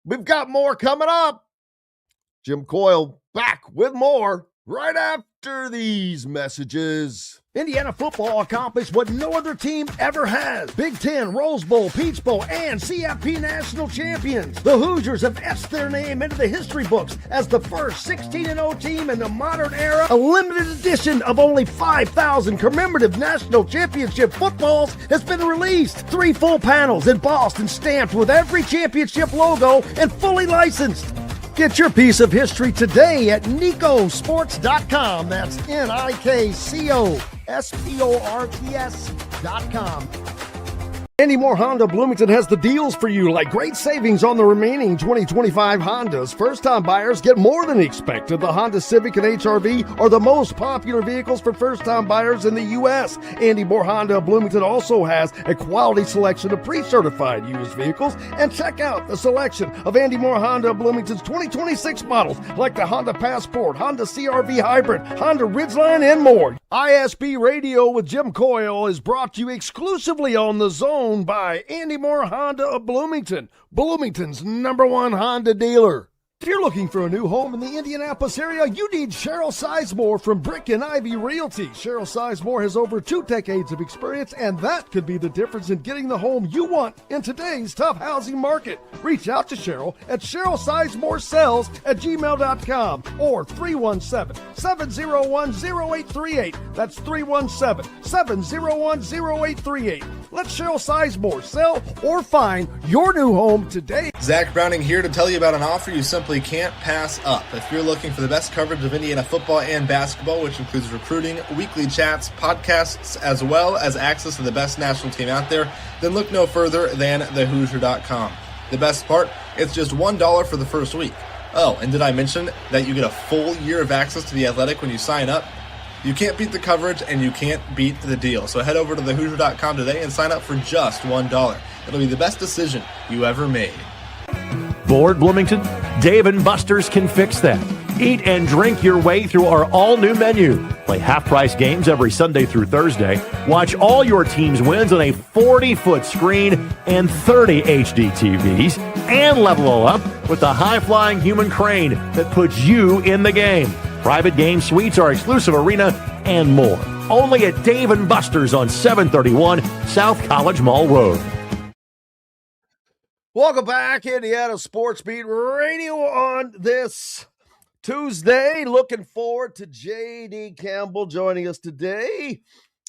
We've got more coming up. Jim Coyle back with more right after these messages. Indiana football accomplished what no other team ever has. Big Ten, Rose Bowl, Peach Bowl, and CFP national champions. The Hoosiers have etched their name into the history books as the first 16-0 team in the modern era. A limited edition of only 5,000 commemorative national championship footballs has been released. 3 full panels embossed and stamped with every championship logo and fully licensed. Get your piece of history today at NicoSports.com. That's NicoSports.com. Andy Moore Honda Bloomington has the deals for you, like great savings on the remaining 2025 Hondas. First-time buyers get more than expected. The Honda Civic and HR-V are the most popular vehicles for first-time buyers in the U.S. Andy Moore Honda Bloomington also has a quality selection of pre-certified used vehicles. And check out the selection of Andy Moore Honda Bloomington's 2026 models, like the Honda Passport, Honda CR-V Hybrid, Honda Ridgeline, and more. ISB Radio with Jim Coyle is brought to you exclusively on The Zone by Andy Moore Honda of Bloomington, Bloomington's #1 Honda dealer. If you're looking for a new home in the Indianapolis area, you need Cheryl Sizemore from Brick and Ivy Realty. Cheryl Sizemore has over 2 decades of experience, and that could be the difference in getting the home you want in today's tough housing market. Reach out to Cheryl at CherylSizemore@gmail.com or 317-701-0838. That's 317-701-0838. Let Cheryl Sizemore sell or find your new home today. Zach Browning here to tell you about an offer you simply can't pass up. If you're looking for the best coverage of Indiana football and basketball, which includes recruiting, weekly chats, podcasts, as well as access to the best national team out there, then look no further than thehoosier.com. The best part, it's just $1 for the first week. Oh, and did I mention that you get a full year of access to The Athletic when you sign up? You can't beat the coverage, and you can't beat the deal. So head over to thehoosier.com today and sign up for just $1. It'll be the best decision you ever made. Bored, Bloomington? Dave and Buster's can fix that. Eat and drink your way through our all-new menu. Play half-price games every Sunday through Thursday. Watch all your team's wins on a 40-foot screen and 30 HD TVs. And level all up with the high-flying human crane that puts you in the game. Private game suites, our exclusive arena, and more. Only at Dave & Buster's on 731 South College Mall Road. Welcome back, Indiana Sports Beat Radio on this Tuesday. Looking forward to J.D. Campbell joining us today.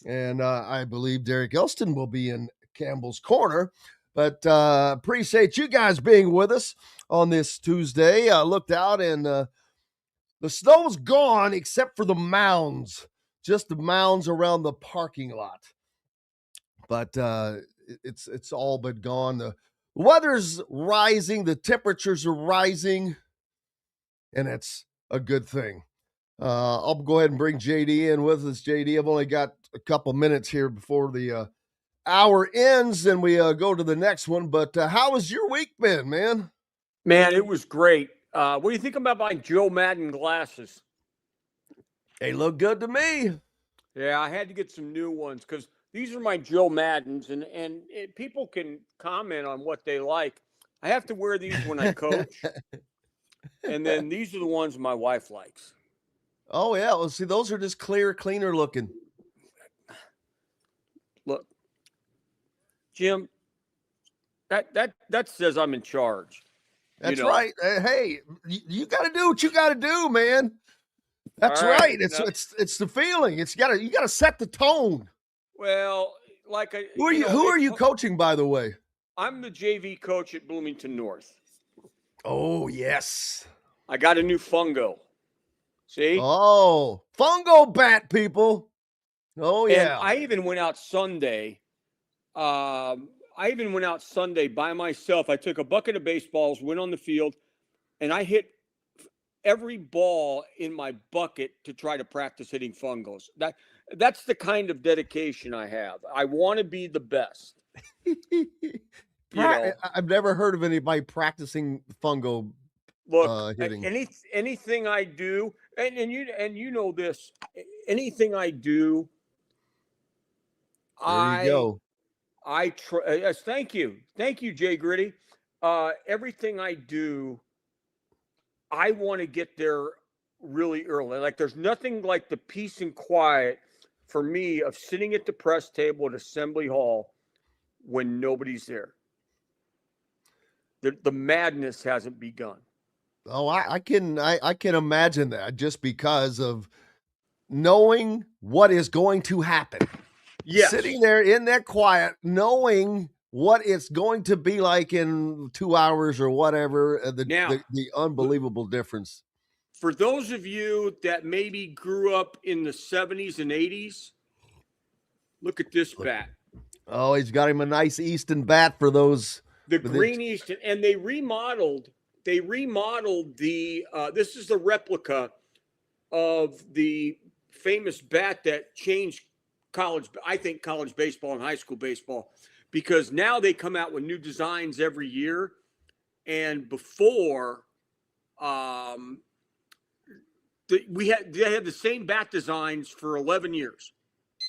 And I believe Derek Elston will be in Campbell's corner. But appreciate you guys being with us on this Tuesday. I looked out and the snow's gone except for the mounds. just the mounds around the parking lot. But it's all but gone. The weather's rising, the temperatures are rising, and it's a good thing. I'll go ahead and bring JD in with us. JD, I've only got a couple minutes here before the hour ends and we go to the next one. But how has your week been, man? Man, it was great. What do you think about buying Joe Madden glasses? They look good to me. Yeah, I had to get some new ones because these are my Joe Maddens, and people can comment on what they like. I have to wear these when I coach, and then these are the ones my wife likes. Oh, yeah. Well, see, those are just cleaner looking. Look, Jim, that says I'm in charge. That's right. Hey, you got to do what you got to do, man. That's All right. It's the feeling. You got to set the tone. Well, who are you coaching, by the way? I'm the JV coach at Bloomington North. Oh, yes. I got a new fungo. See? Oh, fungo bat, people. Oh, yeah. And I even went out Sunday. By myself. I took a bucket of baseballs, went on the field, and I hit every ball in my bucket to try to practice hitting fungos. That's the kind of dedication I have. I want to be the best. I've never heard of anybody practicing fungo. Look, hitting. anything I do, and you know this, anything I do, There you go. Yes, thank you, Jay Gritty. Everything I do, I want to get there really early. Like there's nothing like the peace and quiet for me of sitting at the press table at Assembly Hall when nobody's there. The madness hasn't begun. Oh, I can imagine that just because of knowing what is going to happen. Yes. Sitting there in that quiet, knowing what it's going to be like in 2 hours or whatever, the unbelievable difference. For those of you that maybe grew up in the 70s and 80s, look at this bat. Oh, he's got him a nice Easton bat for those. The green Easton, and they remodeled the this is the replica of the famous bat that changed college baseball and high school baseball, because now they come out with new designs every year, and before they had the same bat designs for 11 years.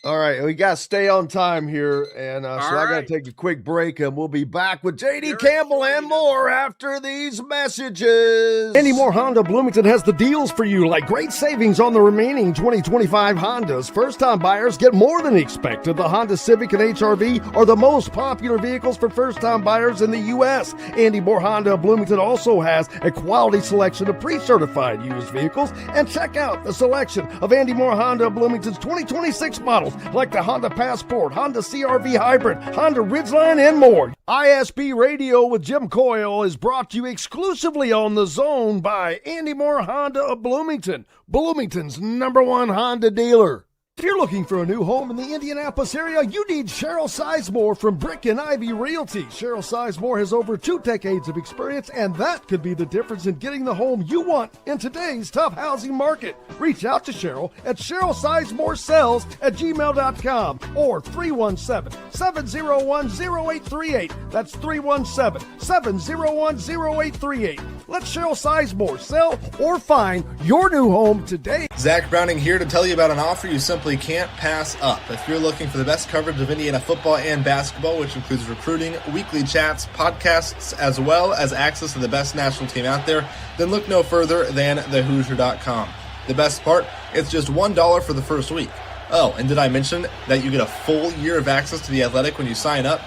All right, we got to stay on time here, and so I got to take a quick break, and we'll be back with J.D. Campbell and more after these messages. Andy Moore Honda Bloomington has the deals for you, like great savings on the remaining 2025 Hondas. First-time buyers get more than expected. The Honda Civic and HR-V are the most popular vehicles for first-time buyers in the U.S. Andy Moore Honda Bloomington also has a quality selection of pre-certified used vehicles, and check out the selection of Andy Moore Honda Bloomington's 2026 models, like the Honda Passport, Honda CR-V Hybrid, Honda Ridgeline, and more. ISB Radio with Jim Coyle is brought to you exclusively on The Zone by Andy Moore Honda of Bloomington, Bloomington's #1 Honda dealer. If you're looking for a new home in the Indianapolis area, you need Cheryl Sizemore from Brick and Ivy Realty. Cheryl Sizemore has over 2 decades of experience, and that could be the difference in getting the home you want in today's tough housing market. Reach out to Cheryl at CherylSizemore@gmail.com or 317-701-0838. That's 317-701-0838. Let Cheryl Sizemore sell or find your new home today. Zach Browning here to tell you about an offer you simply can't pass up. If you're looking for the best coverage of Indiana football and basketball, which includes recruiting, weekly chats, podcasts, as well as access to the best national team out there, then look no further than thehoosier.com. The best part, it's just $1 for the first week. Oh, and did I mention that you get a full year of access to The Athletic when you sign up?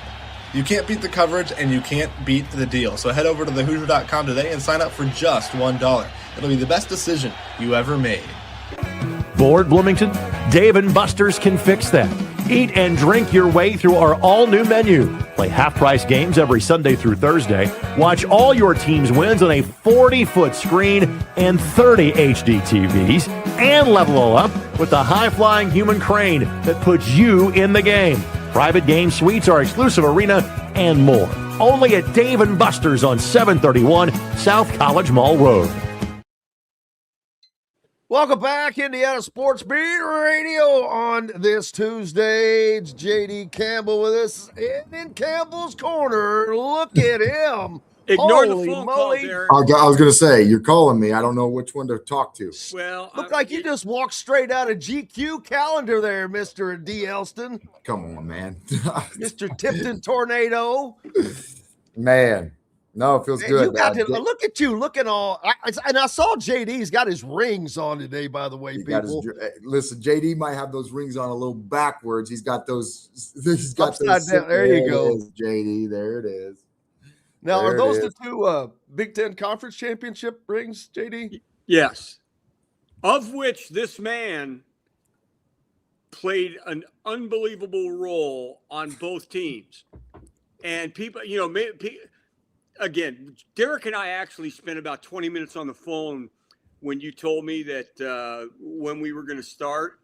You can't beat the coverage, and you can't beat the deal. So head over to thehoosier.com today and sign up for just $1. It'll be the best decision you ever made. Bored, Bloomington? Dave and Buster's can fix that. Eat and drink your way through our all-new menu. Play half-price games every Sunday through Thursday. Watch all your team's wins on a 40-foot screen and 30 HD TVs. And level up with the high-flying human crane that puts you in the game. Private game suites, our exclusive arena, and more. Only at Dave & Buster's on 731 South College Mall Road. Welcome back, Indiana Sports Beat Radio on this Tuesday. It's J.D. Campbell with us in Campbell's Corner. Look at him. Ignore Holy the phone moly. call, Derek. I was going to say, you're calling me. I don't know which one to talk to. Well, Look like you just walked straight out of GQ calendar there, Mr. D. Elston. Come on, man. Mr. Tipton Tornado. Man. No, it feels good. You got to, look at you looking all. And I saw JD's got his rings on today, by the way, people. Listen, JD might have those rings on a little backwards. He's got those. He's got upside those. Down. There you go. JD. There it is. Now, are those the two Big Ten Conference Championship rings, JD? Yes. Of which this man played an unbelievable role on both teams. And people, again, Derek and I actually spent about 20 minutes on the phone when you told me that when we were going to start.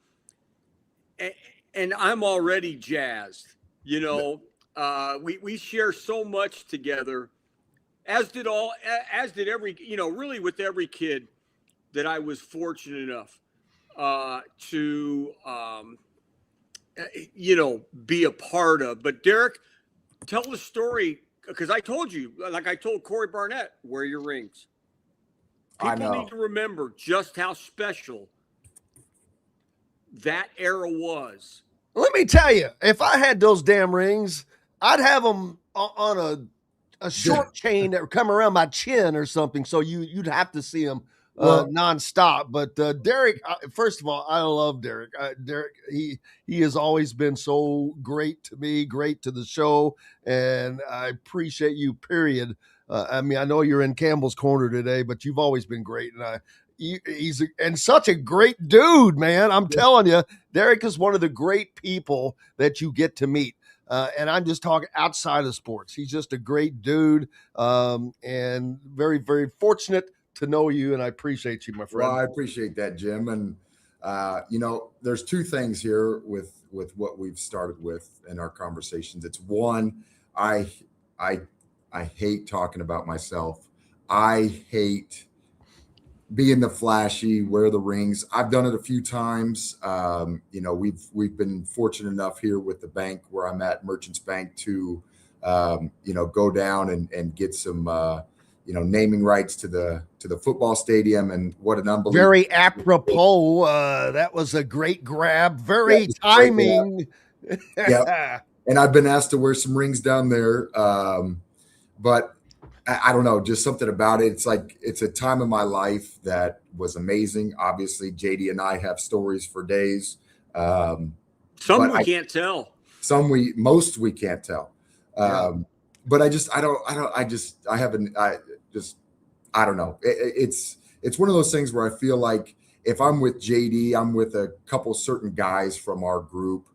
And I'm already jazzed. We share so much together, as did every, really with every kid that I was fortunate enough to, be a part of. But Derek, tell the story, because I told you, like I told Corey Barnett, wear your rings. People need to remember just how special that era was. Let me tell you, if I had those damn rings, I'd have them on a short chain that would come around my chin or something, so you'd have to see them nonstop. But Derek, first of all, I love Derek. Derek, he has always been so great to me, great to the show, and I appreciate you, period. I know you're in Campbell's Corner today, but you've always been great, and he's such a great dude, man. I'm telling you, Derek is one of the great people that you get to meet. And I'm just talking outside of sports. He's just a great dude, and very, very fortunate to know you, and I appreciate you, my friend. Well, I appreciate that, Jim. And, there's two things here with what we've started with in our conversations. It's one, I hate talking about myself. I hate being the flashy, wear the rings. I've done it a few times. We've been fortunate enough here with the bank where I'm at, Merchants Bank, to go down and get some naming rights to the football stadium. And what an unbelievable, very apropos. That was a great grab. Very timing. Yeah. And I've been asked to wear some rings down there. But I don't know, just something about it. It's like, it's a time in my life that was amazing. Obviously, JD and I have stories for days. Some we can't tell. Most we can't tell. But I don't know. It's one of those things where I feel like if I'm with JD, I'm with a couple certain guys from our group,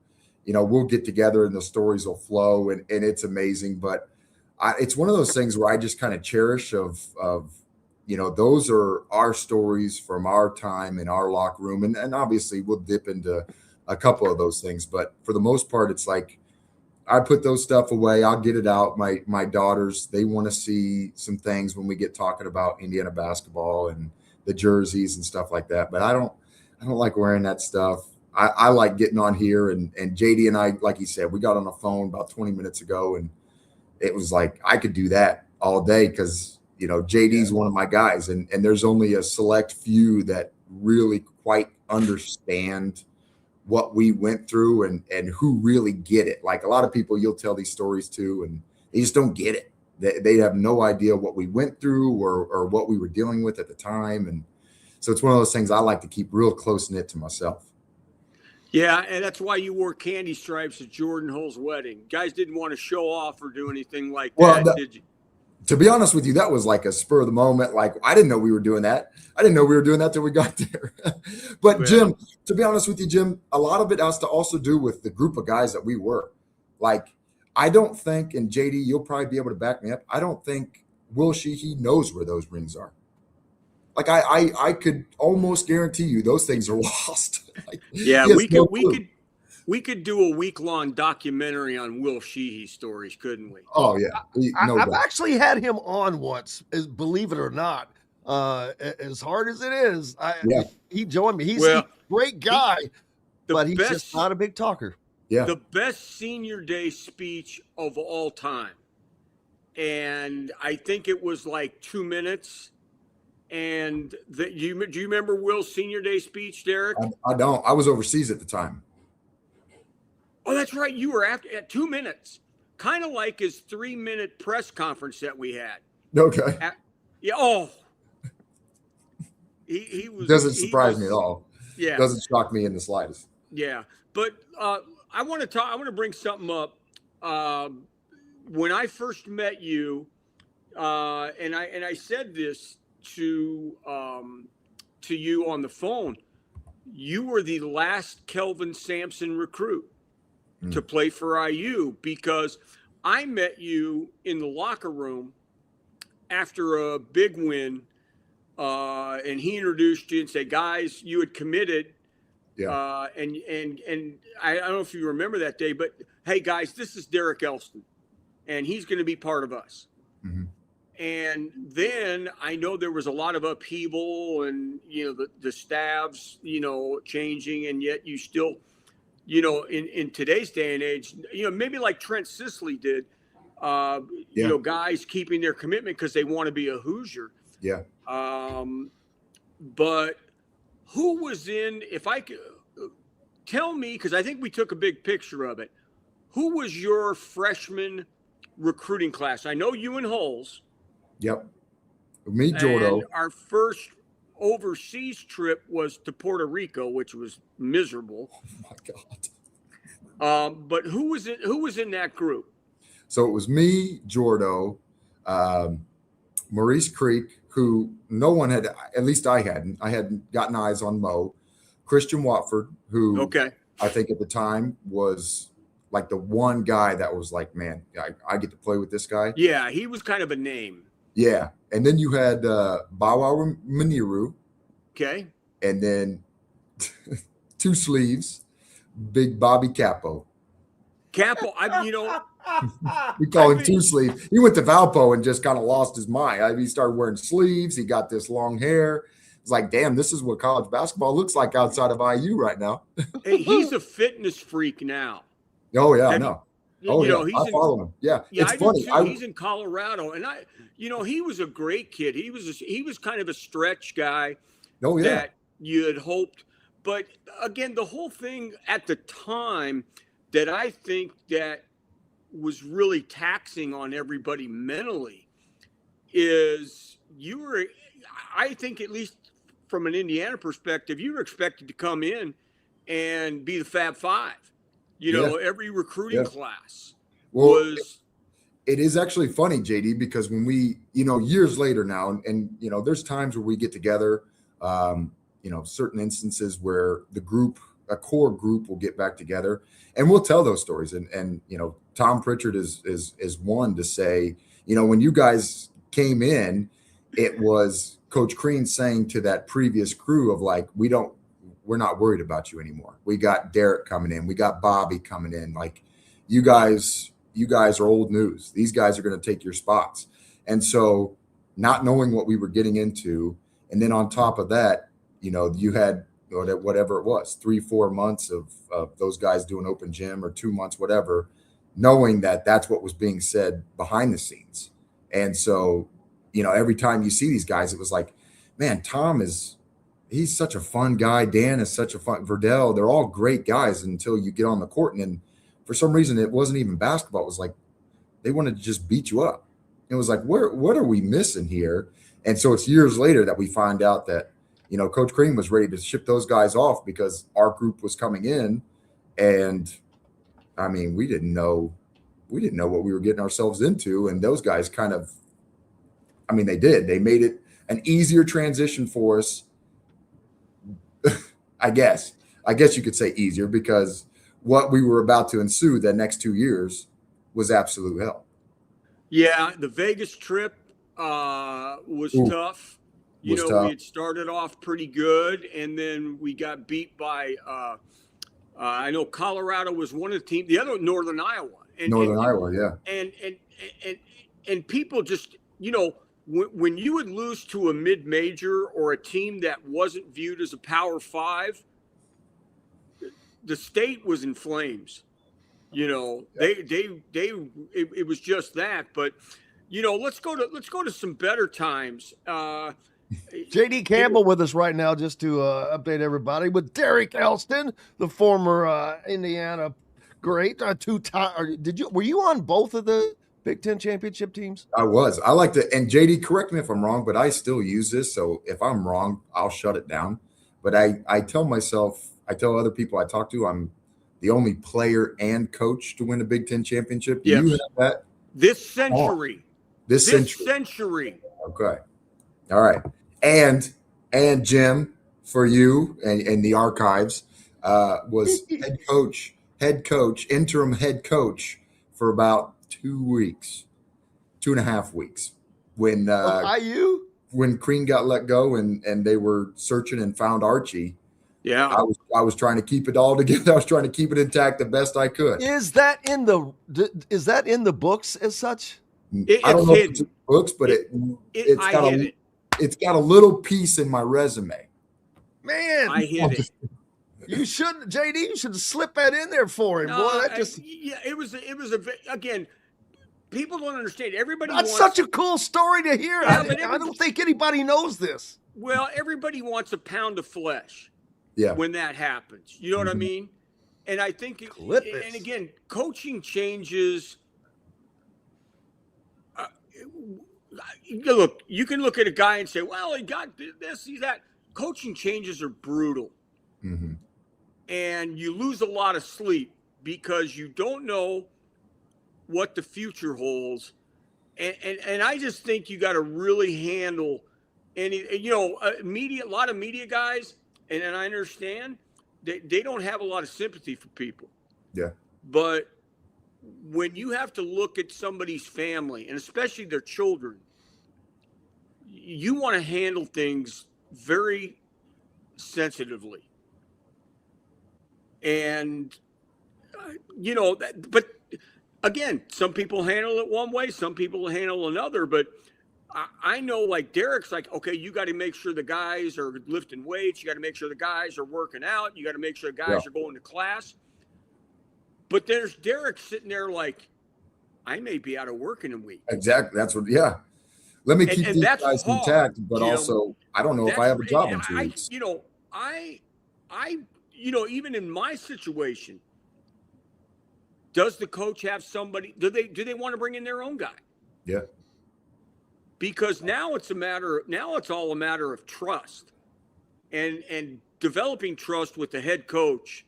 we'll get together and the stories will flow and it's amazing. But it's one of those things where I just kind of cherish of those are our stories from our time in our locker room. And obviously we'll dip into a couple of those things, but for the most part, it's like, I put those stuff away. I'll get it out. My daughters, they want to see some things when we get talking about Indiana basketball and the jerseys and stuff like that. But I don't like wearing that stuff. I like getting on here and JD and I, like he said, we got on the phone about 20 minutes ago and it was like, I could do that all day because, JD's one of my guys and there's only a select few that really quite understand what we went through and who really get it. Like a lot of people you'll tell these stories to and they just don't get it. They have no idea what we went through or what we were dealing with at the time. And so it's one of those things I like to keep real close knit to myself. Yeah, and that's why you wore candy stripes at Jordan Hull's wedding. Guys didn't want to show off or do anything like that, did you? To be honest with you, that was like a spur of the moment. Like, I didn't know we were doing that. I didn't know we were doing that till we got there. But Jim, to be honest with you, Jim, a lot of it has to also do with the group of guys that we were. Like, I don't think, and JD, you'll probably be able to back me up, I don't think Will Sheehy knows where those rings are. Like I could almost guarantee you those things are lost. Like, Yeah, he has we no could we clue. could we could do a week-long documentary on Will Sheehy stories, couldn't we? Oh yeah, no I've doubt. actually had him on once, believe it or not. As hard as it is, Yeah. he joined me. He's a great guy, but he's just not a big talker. Yeah. The best senior day speech of all time. And I think it was like 2 minutes. And do you remember Will's senior day speech, Derek? I don't. I was overseas at the time. Oh, that's right. You were at 2 minutes, kind of like his 3-minute press conference that we had. Okay. Yeah. Oh, he was. Doesn't surprise me at all. Yeah. Doesn't shock me in the slightest. Yeah, but I want to talk. I want to bring something up. When I first met you, and I said this to you on the phone, you were the last Kelvin Sampson recruit to play for IU, because I met you in the locker room after a big win, and he introduced you and said, "Guys, you had committed." Yeah. And I don't know if you remember that day, but hey, guys, this is Derek Elston, and he's going to be part of us. Mm-hmm. And then I know there was a lot of upheaval, and the staffs changing, and yet you still in today's day and age, maybe like Trent Sisley did, guys keeping their commitment because they want to be a Hoosier. Yeah. But who was in, if I could tell me, because I think we took a big picture of it, who was your freshman recruiting class? I know you and Hulls. Yep. Me, Jordo. And our first overseas trip was to Puerto Rico, which was miserable. Oh my God. But who was in that group? So it was me, Jordo, Maurice Creek, who no one had, at least I hadn't gotten eyes on Mo, Christian Watford, who I think at the time was like the one guy that was like, man, I get to play with this guy. Yeah, he was kind of a name. Yeah. And then you had Bawa Maniru. Okay. And then two sleeves, Big Bobby Capo. Capo, we call him two sleeves. He went to Valpo and just kind of lost his mind. He started wearing sleeves. He got this long hair. It's like, damn, this is what college basketball looks like outside of IU right now. Hey, he's a fitness freak now. Oh yeah, I know. Oh yeah, he's I follow him. Yeah, yeah, it's funny. He's in Colorado, and he was a great kid. He was kind of a stretch guy. Oh yeah, that you had hoped, but again, the whole thing at the time that I think that was really taxing on everybody mentally is I think, at least from an Indiana perspective, you were expected to come in and be the Fab Five. Every recruiting class was. It is actually funny, JD, because when we, years later now, and there's times where we get together, certain instances where a core group will get back together and we'll tell those stories. And Tom Pritchard is one to say, when you guys came in, it was Coach Crean saying to that previous crew of like, we're not worried about you anymore. We got Derek coming in. We got Bobby coming in. Like, you guys are old news. These guys are going to take your spots. And so not knowing what we were getting into, and then on top of that, you had whatever it was, 3-4 months of those guys doing open gym, or 2 months, whatever, knowing that that's what was being said behind the scenes. And so, every time you see these guys, it was like, man, he's such a fun guy. Dan is such a fun, Verdell, they're all great guys until you get on the court. And then for some reason, it wasn't even basketball. It was like, they wanted to just beat you up. It was like, what are we missing here? And so it's years later that we find out that, Coach Crean was ready to ship those guys off because our group was coming in. And I mean, we didn't know what we were getting ourselves into. And those guys they did. They made it an easier transition for us. I guess you could say easier, because what we were about to ensue the next 2 years was absolute hell. Yeah, the Vegas trip was tough. You Was know, tough. we had started off pretty good, and then we got beat by. I know Colorado was one of the teams. The other, Northern Iowa. Northern Iowa, yeah. And people just, you know, when you would lose to a mid-major or a team that wasn't viewed as a Power 5, the state was in flames. You know, it was just that. But, you know, let's go to some better times. JD Campbell with us right now, just to update everybody, with Derek Elston, the former Indiana great, two-time. Were you on both of the Big Ten championship teams? I was. I like to, and JD, correct me if I'm wrong, but I still use this. So if I'm wrong, I'll shut it down. But I tell myself, I tell other people I talk to, I'm the only player and coach to win a Big Ten championship. Do you have that? This century. This century. Okay. All right. And Jim, for you and the archives, was interim head coach for about 2.5 weeks when IU, when Crean got let go and they were searching and found Archie. Yeah, I was trying to keep it all together. I was trying to keep it intact the best I could. Is that in the books as such? I don't know if it's in books, but it's got a little piece in my resume. Man, I hit it. You shouldn't, JD. You should slip that in there for him, boy. That just it was again. People don't understand. Everybody. That's such a cool story to hear. Yeah, I don't think anybody knows this. Well, everybody wants a pound of flesh. Yeah. When that happens, you know what I mean. And I think, and again, coaching changes. Look, you can look at a guy and say, "Well, he got this, he's that." Coaching changes are brutal, and you lose a lot of sleep because you don't know what the future holds. And I just think you got to really handle any. You know, a lot of media guys, and I understand they don't have a lot of sympathy for people. Yeah, but when you have to look at somebody's family and especially their children, you want to handle things very sensitively. And, you know, but again, some people handle it one way, some people handle another. But I know, like, Derek's like, okay, you got to make sure the guys are lifting weights. You got to make sure the guys are working out. You got to make sure the guys are going to class. But there's Derek sitting there like, I may be out of work in a week. Exactly. That's what, Let me keep these guys intact, but also, I don't know if I have a job in 2 weeks. Even in my situation, does the coach have somebody, do they want to bring in their own guy? Yeah. Because now it's all a matter of trust and developing trust with the head coach.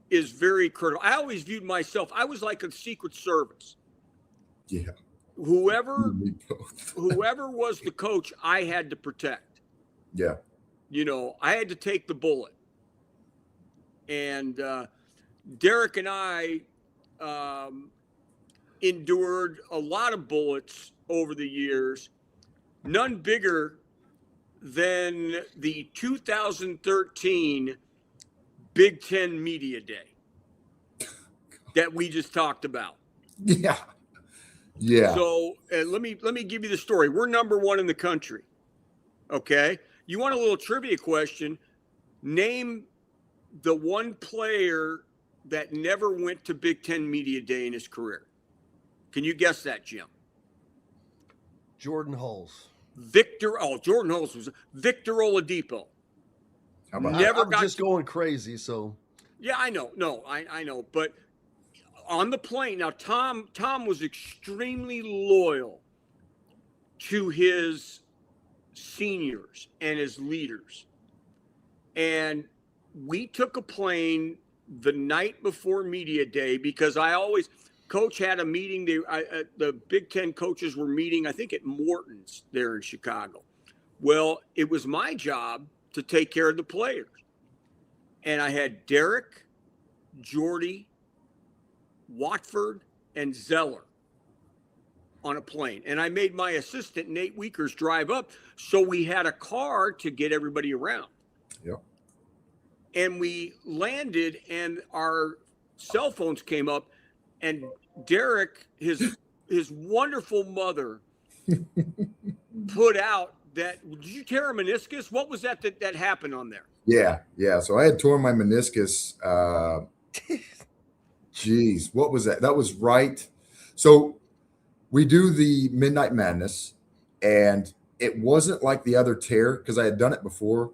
Is very critical. I always viewed myself, I was like a Secret Service. Yeah. Whoever was the coach, I had to protect. Yeah. You know, I had to take the bullet. And Derek and I endured a lot of bullets over the years, none bigger than the 2013 Big Ten Media Day that we just talked about. Yeah. Yeah. So let me give you the story. We're number 1 in the country. Okay. You want a little trivia question? Name the one player that never went to Big Ten Media Day in his career. Can you guess that, Jim? Jordan Hulse. Jordan Hulse was Victor Oladipo. I'm just going crazy. So yeah, I know. No, I know. But on the plane now, Tom was extremely loyal to his seniors and his leaders, and we took a plane the night before Media Day because Coach had a meeting. The Big Ten coaches were meeting, I think, at Morton's there in Chicago. Well, it was my job to take care of the players. And I had Derek, Jordy, Watford, and Zeller on a plane. And I made my assistant, Nate Weekers, drive up. So we had a car to get everybody around. Yep. And we landed and our cell phones came up, and Derek, his wonderful mother, put out that, did you tear a meniscus? What was that happened on there? Yeah. So I had torn my meniscus. Geez, what was that? That was right. So we do the Midnight Madness, and it wasn't like the other tear because I had done it before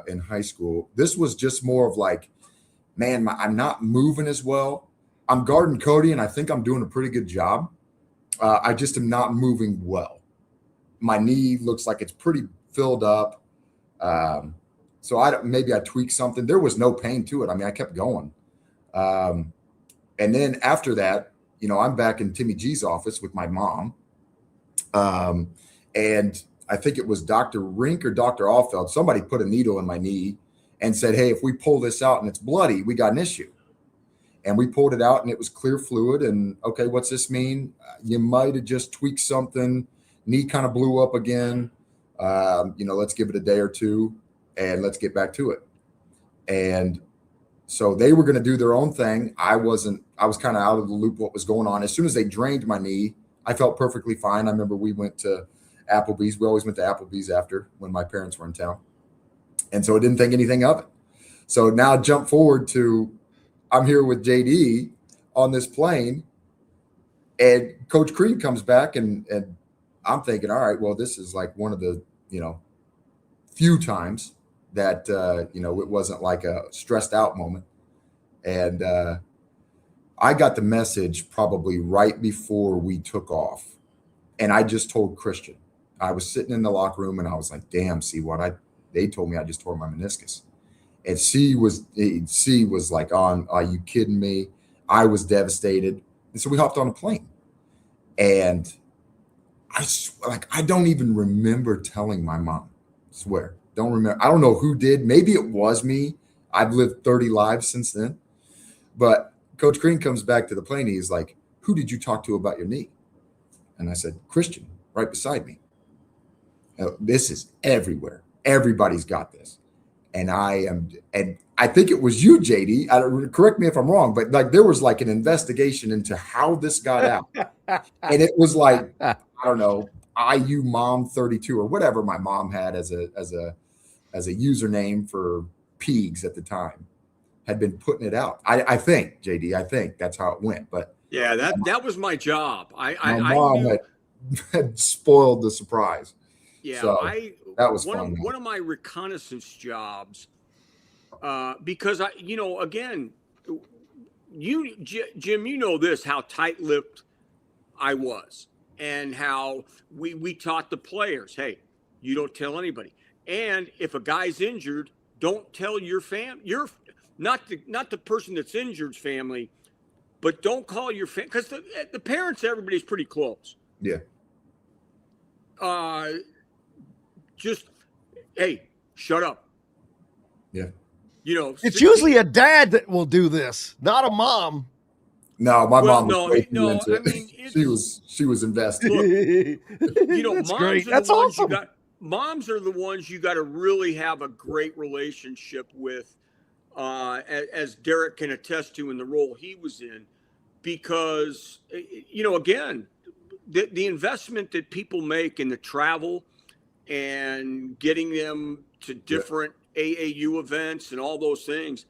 in high school. This was just more of like, man, I'm not moving as well. I'm guarding Cody, and I think I'm doing a pretty good job. I just am not moving well. My knee looks like it's pretty filled up. So maybe I tweaked something. There was no pain to it. I mean, I kept going. And then after that, I'm back in Timmy G's office with my mom. And I think it was Dr. Rink or Dr. Allfeld. Somebody put a needle in my knee and said, hey, if we pull this out and it's bloody, we got an issue. And we pulled it out and it was clear fluid. And okay, what's this mean? You might have just tweaked something. Knee kind of blew up again. Let's give it a day or two and let's get back to it. And so they were going to do their own thing. I was kind of out of the loop what was going on. As soon as they drained my knee, I felt perfectly fine. I remember we went to Applebee's. We always went to Applebee's after when my parents were in town. And so I didn't think anything of it. So now jump forward to, I'm here with JD on this plane, and Coach Crean comes back, and I'm thinking, all right, well, this is like one of the, few times that, it wasn't like a stressed out moment. And I got the message probably right before we took off. And I just told Christian. I was sitting in the locker room and I was like, damn, see what they told me I just tore my meniscus. And C was like, are you kidding me? I was devastated. And so we hopped on a plane. And I don't even remember telling my mom. I swear. Don't remember. I don't know who did. Maybe it was me. I've lived 30 lives since then. But Coach Green comes back to the plane. He's like, who did you talk to about your knee? And I said, Christian, right beside me. This is everywhere. Everybody's got this. And I think it was you, JD. Correct me if I'm wrong, but like there was like an investigation into how this got out. And it was like, I don't know, IU Mom 32 or whatever my mom had as a username for Peegs at the time, had been putting it out. I think, JD, I think that's how it went. But yeah, that was my job. My mom had spoiled the surprise. Yeah, so that was fun. One of my reconnaissance jobs, because again, Jim, you know this, how tight-lipped I was, and how we taught the players, hey, you don't tell anybody. And if a guy's injured, don't tell your not the person that's injured's family, but don't call your family, because the parents, everybody's pretty close. Yeah. Just, hey, shut up. Yeah. It's usually a dad that will do this, not a mom. No, my mom was way too into it. I mean, she was invested. Look, That's moms great. are That's the ones awesome. moms are the ones you got to really have a great relationship with, as Derek can attest to in the role he was in, because, again, the investment that people make in the travel and getting them to different AAU events and all those things,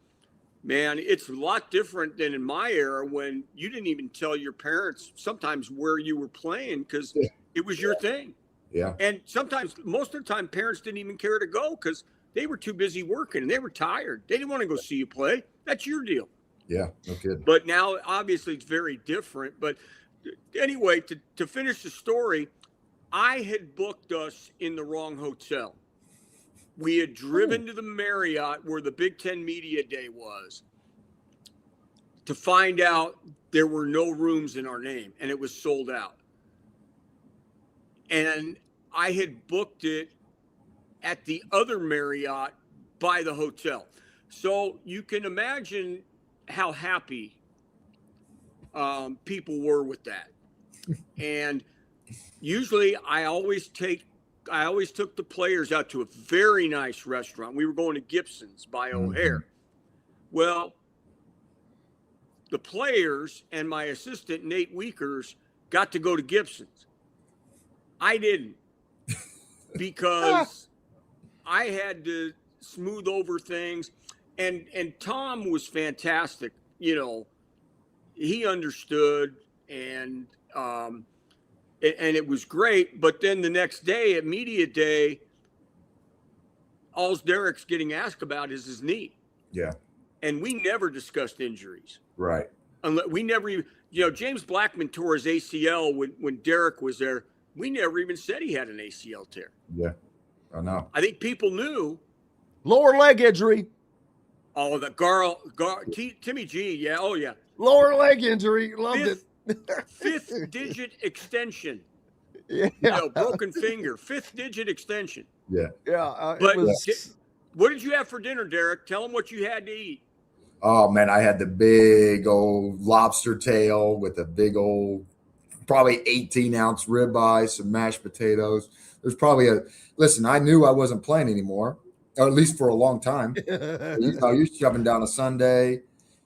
man, it's a lot different than in my era when you didn't even tell your parents sometimes where you were playing because it was your thing. Yeah. And sometimes, most of the time, parents didn't even care to go because they were too busy working and they were tired. They didn't want to go see you play. That's your deal. Yeah, no kidding. But now, obviously, it's very different. But anyway, to finish the story, I had booked us in the wrong hotel. We had driven to the Marriott where the Big Ten Media Day was to find out there were no rooms in our name and it was sold out. And I had booked it at the other Marriott by the hotel. So you can imagine how happy people were with that. And usually I always took the players out to a very nice restaurant. We were going to Gibson's by O'Hare. Well, the players and my assistant, Nate Weekers, got to go to Gibson's. I didn't, because I had to smooth over things. And Tom was fantastic. You know, he understood, and it was great. But then the next day at media day, all Derek's getting asked about is his knee. Yeah. And we never discussed injuries. Right. Unless we never even, James Blackman tore his ACL when Derek was there. We never even said he had an ACL tear. Yeah. I know. I think people knew. Lower leg injury. Oh, the Timmy G. Yeah. Oh, yeah. Lower leg injury. Loved it. Fifth digit extension. Yeah. Broken finger. Fifth digit extension. Yeah. Yeah. But what did you have for dinner, Derek? Tell them what you had to eat. Oh, man, I had the big old lobster tail with a big old, probably 18-ounce ribeye, some mashed potatoes. There's probably listen, I knew I wasn't playing anymore, or at least for a long time. You're shoving down a Sunday.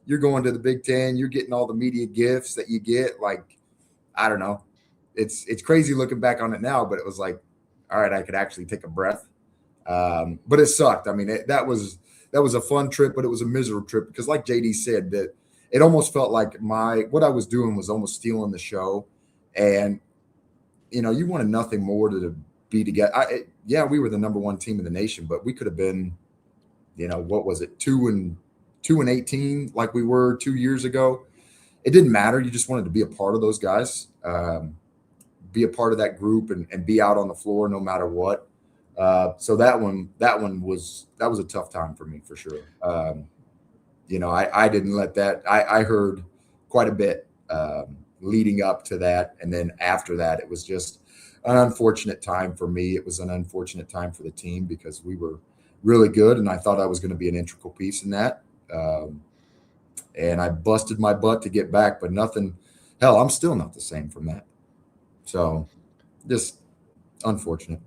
You're going to the Big Ten. You're getting all the media gifts that you get. Like, I don't know. It's crazy looking back on it now, but it was like, all right, I could actually take a breath. But it sucked. I mean, that was a fun trip, but it was a miserable trip because, like JD said, that it almost felt like what I was doing was almost stealing the show. And, you wanted nothing more to be together. We were the number one team in the nation, but we could have been, what was it, 2-18 like we were 2 years ago. It didn't matter. You just wanted to be a part of those guys, be a part of that group and be out on the floor no matter what. So that one was a tough time for me for sure. I didn't let that. I heard quite a bit leading up to that, and then after that, it was just an unfortunate time for me. It was an unfortunate time for the team because we were really good, and I thought I was going to be an integral piece in that. And I busted my butt to get back, but nothing. Hell, I'm still not the same from that. So, just unfortunate.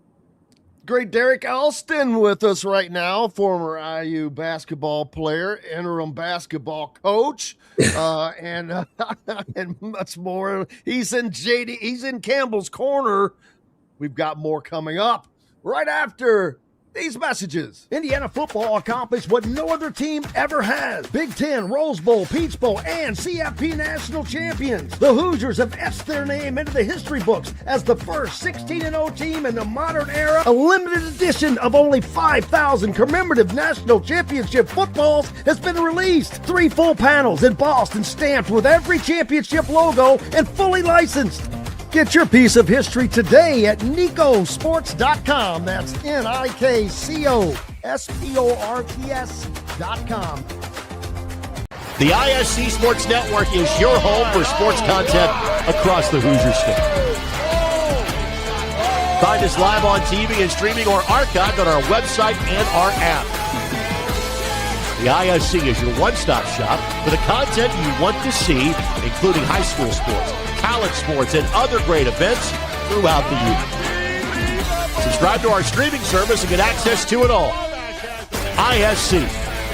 Great Derek Elston with us right now, former IU basketball player, interim basketball coach, and much more. He's in Campbell's corner. We've got more coming up right after these messages. Indiana football accomplished what no other team ever has. Big Ten, Rose Bowl, Peach Bowl, and CFP national champions. The Hoosiers have etched their name into the history books as the first 16-0 team in the modern era. A limited edition of only 5,000 commemorative national championship footballs has been released. 3 full panels embossed and stamped with every championship logo and fully licensed. Get your piece of history today at NICOsports.com. That's NICOsports.com. The ISC Sports Network is your home for sports content across the Hoosier State. Find us live on TV and streaming or archived on our website and our app. The ISC is your one-stop shop for the content you want to see, including high school sports, college sports, and other great events throughout the year. Subscribe to our streaming service and get access to it all. ISC,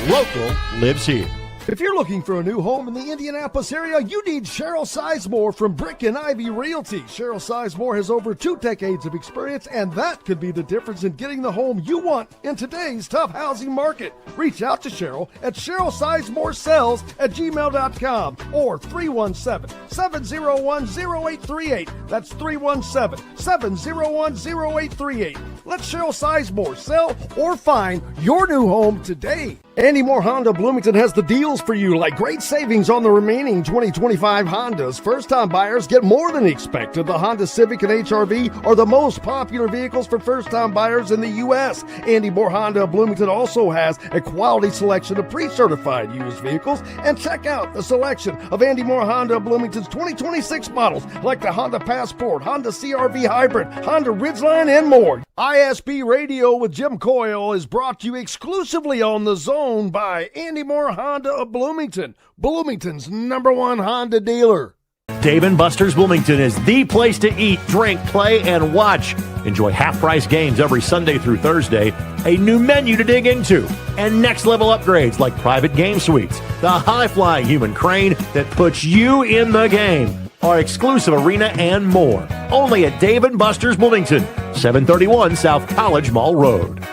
local lives here. If you're looking for a new home in the Indianapolis area, you need Cheryl Sizemore from Brick and Ivy Realty. Cheryl Sizemore has over 2 decades of experience, and that could be the difference in getting the home you want in today's tough housing market. Reach out to Cheryl at CherylSizemore@gmail.com or 317-701-0838. That's 317-701-0838. Let Cheryl Sizemore sell or find your new home today. Andy Moore Honda Bloomington has the deals for you, like great savings on the remaining 2025 Hondas. First-time buyers get more than expected. The Honda Civic and HR-V are the most popular vehicles for first-time buyers in the U.S. Andy Moore Honda Bloomington also has a quality selection of pre-certified used vehicles. And check out the selection of Andy Moore Honda Bloomington's 2026 models, like the Honda Passport, Honda CR-V Hybrid, Honda Ridgeline, and more. ISB Radio with Jim Coyle is brought to you exclusively on The Zone by Andy Moore Honda of Bloomington, Bloomington's #1 Honda dealer. Dave & Buster's Bloomington is the place to eat, drink, play, and watch. Enjoy half-price games every Sunday through Thursday, a new menu to dig into, and next-level upgrades like private game suites, the high-flying human crane that puts you in the game, our exclusive arena, and more. Only at Dave & Buster's Bloomington, 731 South College Mall Road.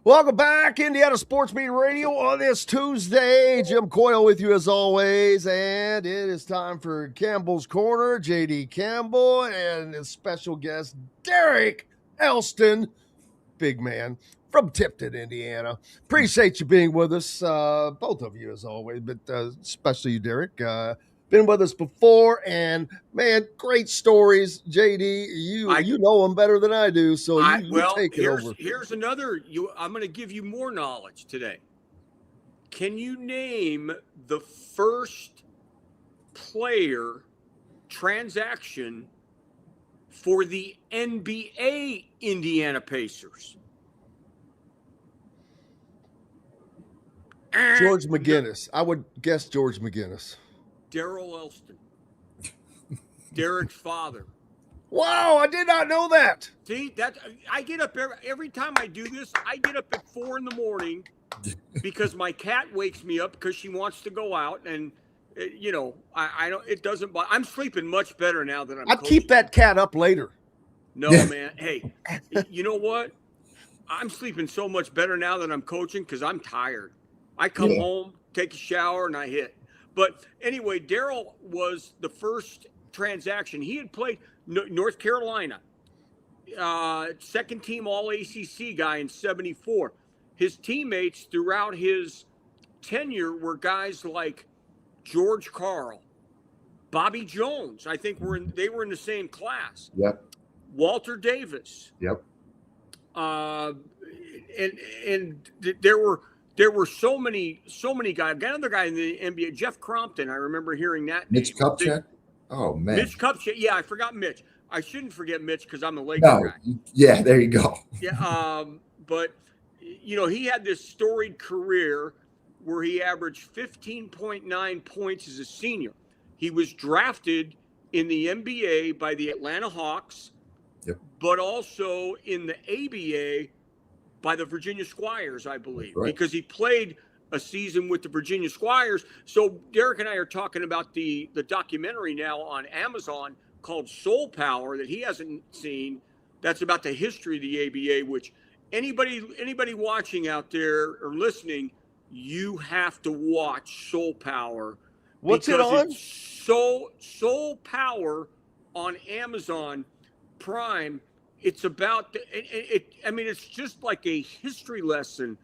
Welcome back, Indiana Sports Beat Radio on this Tuesday. Jim Coyle with you as always, and it is time for Campbell's Corner. J.D. Campbell and his special guest, Derek Elston, big man from Tipton, Indiana. Appreciate you being with us, both of you as always, but especially you, Derek. Been with us before, and man, great stories. JD, you know them better than I do, so you take it over. Here's another. I'm going to give you more knowledge today. Can you name the first player transaction for the NBA Indiana Pacers? George McGinnis. I would guess George McGinnis. Daryl Elston, Derek's father. Wow, I did not know that. See, that I get up every time I do this. I get up at 4 a.m. because my cat wakes me up because she wants to go out, and I don't. It doesn't. I'm sleeping much better now that I'd keep that cat up later. No, man. Hey, you know what? I'm sleeping so much better now that I'm coaching because I'm tired. I come home, take a shower, and I hit. But anyway, Daryl was the first transaction. He had played North Carolina, second team All-ACC guy in '74. His teammates throughout his tenure were guys like George Karl, Bobby Jones. I think they were in the same class. Yep. Walter Davis. Yep. And there were so many guys. Another guy in the NBA, Jeff Crompton. I remember hearing that. Mitch Kupchak. Oh man, Mitch Kupchak. Yeah, I forgot Mitch. I shouldn't forget Mitch because I'm a Laker guy. Yeah, there you go. Yeah, but he had this storied career where he averaged 15.9 points as a senior. He was drafted in the NBA by the Atlanta Hawks, but also in the ABA by the Virginia Squires, I believe, because he played a season with the Virginia Squires. So Derek and I are talking about the documentary now on Amazon called Soul Power that he hasn't seen. That's about the history of the ABA, which anybody watching out there or listening, you have to watch Soul Power. What's it on? Soul Power on Amazon Prime. It's about it's just like a history lesson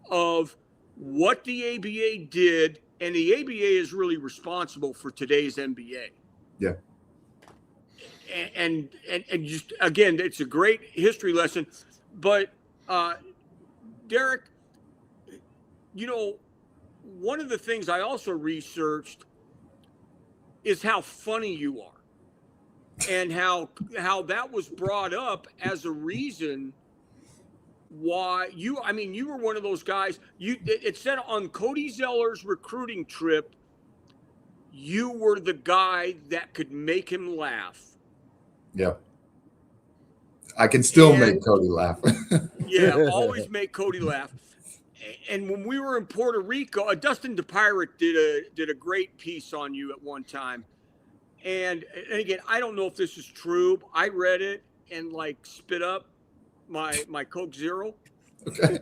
of what the ABA did, and the ABA is really responsible for today's NBA. Yeah. And just again, it's a great history lesson. But Derek, one of the things I also researched is how funny you are. And how that was brought up as a reason why you were one of those guys. It said on Cody Zeller's recruiting trip, you were the guy that could make him laugh. Yeah. I can still make Cody laugh. Yeah, always make Cody laugh. And when we were in Puerto Rico, Dustin DePirate did a great piece on you at one time. And again, I don't know if this is true. I read it and spit up my Coke Zero. Okay.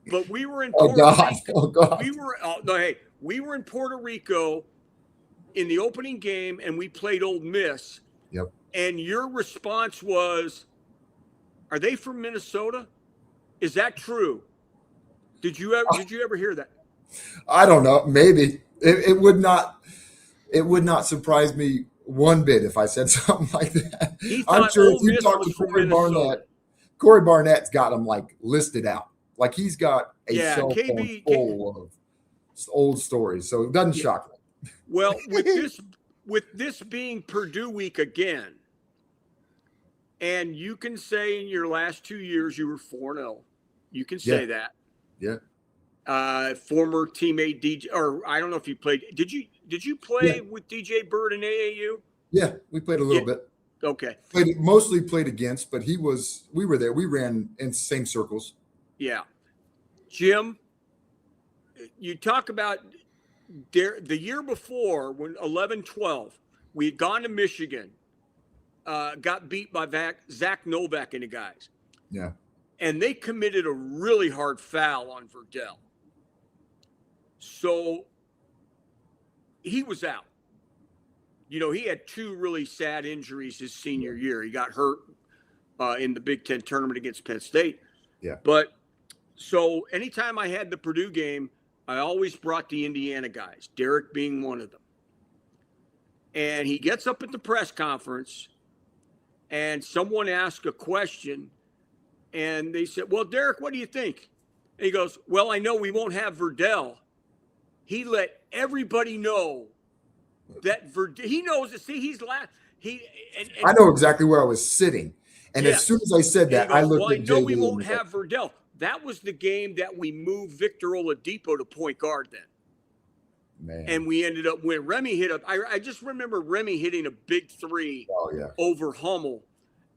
But we were in Puerto Rico. Oh God. We were in Puerto Rico in the opening game, and we played Ole Miss. Yep. And your response was, "Are they from Minnesota? Is that true?" Did you ever hear that? I don't know. Maybe it would not surprise me one bit if I said something like that. I'm sure if you talk to Corey Barnett's got them listed out. He's got a cell phone full of old stories. So it doesn't shock me. Well, with this being Purdue week again, and you can say in your last 2 years you were 4-0. You can say that. Yeah. Former teammate DJ, or I don't know if you played. Did Did you play with DJ Bird in AAU? Yeah, we played a little bit. Okay. Mostly played against, but we were there. We ran in same circles. Yeah. Jim, you talk about the year before when 11-12, we had gone to Michigan, got beat by Zach Novak and the guys. Yeah. And they committed a really hard foul on Verdell. So he was out. You know, he had 2 really sad injuries his senior year. He got hurt in the Big Ten tournament against Penn State. Yeah. But so anytime I had the Purdue game, I always brought the Indiana guys, Derek being one of them. And he gets up at the press conference and someone asked a question and they said, well, Derek, what do you think? And he goes, well, I know we won't have Verdell. He let everybody know that he knows it. See, he's laughing. I know exactly where I was sitting. And as soon as I said that, I looked at JD. I know we won't have Verdell. That was the game that we moved Victor Oladipo to point guard then. Man. And we ended up when Remy hit up. I just remember Remy hitting a big 3 over Hummel.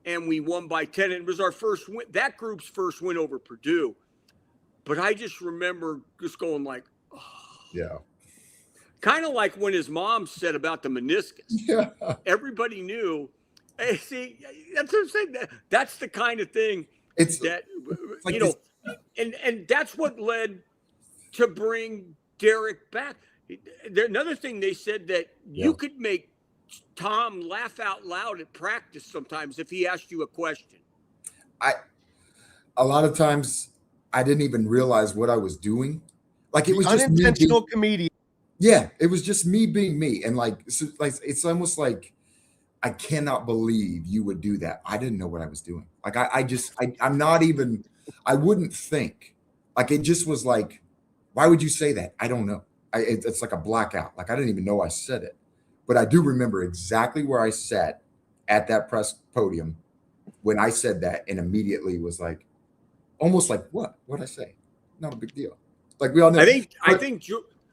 And we won by 10. And it was our first win, that group's first win over Purdue. But I just remember just going like, oh. Yeah. Kind of like when his mom said about the meniscus. Yeah. Everybody knew. Hey, see, that's what I'm saying. That's the kind of thing it's like, you know, and that's what led to bring Derek back. Another thing they said that you could make Tom laugh out loud at practice sometimes if he asked you a question. A lot of times I didn't even realize what I was doing. Like it was just unintentional comedian. Yeah, it was just me being me. And like it's almost like I cannot believe you would do that. I didn't know what I was doing. Like I'm not even, I wouldn't think. Like it just was like, why would you say that? I don't know. It's like a blackout. Like I didn't even know I said it. But I do remember exactly where I sat at that press podium when I said that, and immediately was like, almost like, what'd I say? Not a big deal. Like we all know.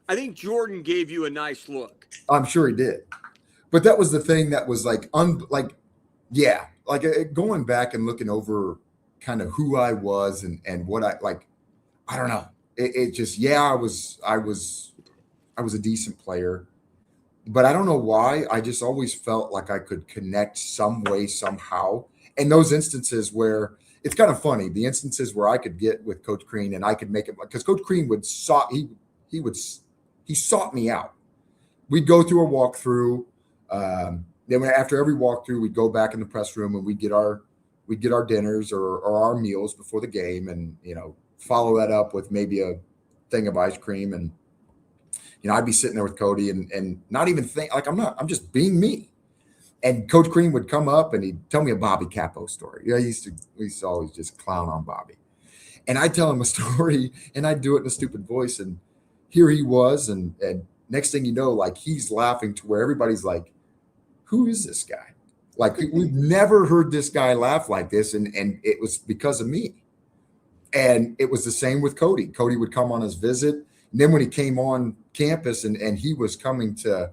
I think Jordan gave you a nice look. I'm sure he did. But that was the thing that was like, going back and looking over kind of who I was and what I don't know. It just, I was a decent player, but I don't know why. I just always felt like I could connect some way, somehow. And those instances where it's kind of funny, the instances where I could get with Coach Crean and I could make it, because Coach Crean he sought me out. We'd go through a walkthrough. Then after every walkthrough, we'd go back in the press room and we'd get our dinners or our meals before the game, and follow that up with maybe a thing of ice cream. And I'd be sitting there with Cody and not even think like I'm just being me. And Coach Crean would come up and he'd tell me a Bobby Capo story. We used to always just clown on Bobby. And I'd tell him a story and I'd do it in a stupid voice. And here he was. And next thing you know, like he's laughing to where everybody's like, who is this guy? Like we've never heard this guy laugh like this. And it was because of me. And it was the same with Cody. Cody would come on his visit. And then when he came on campus and he was coming to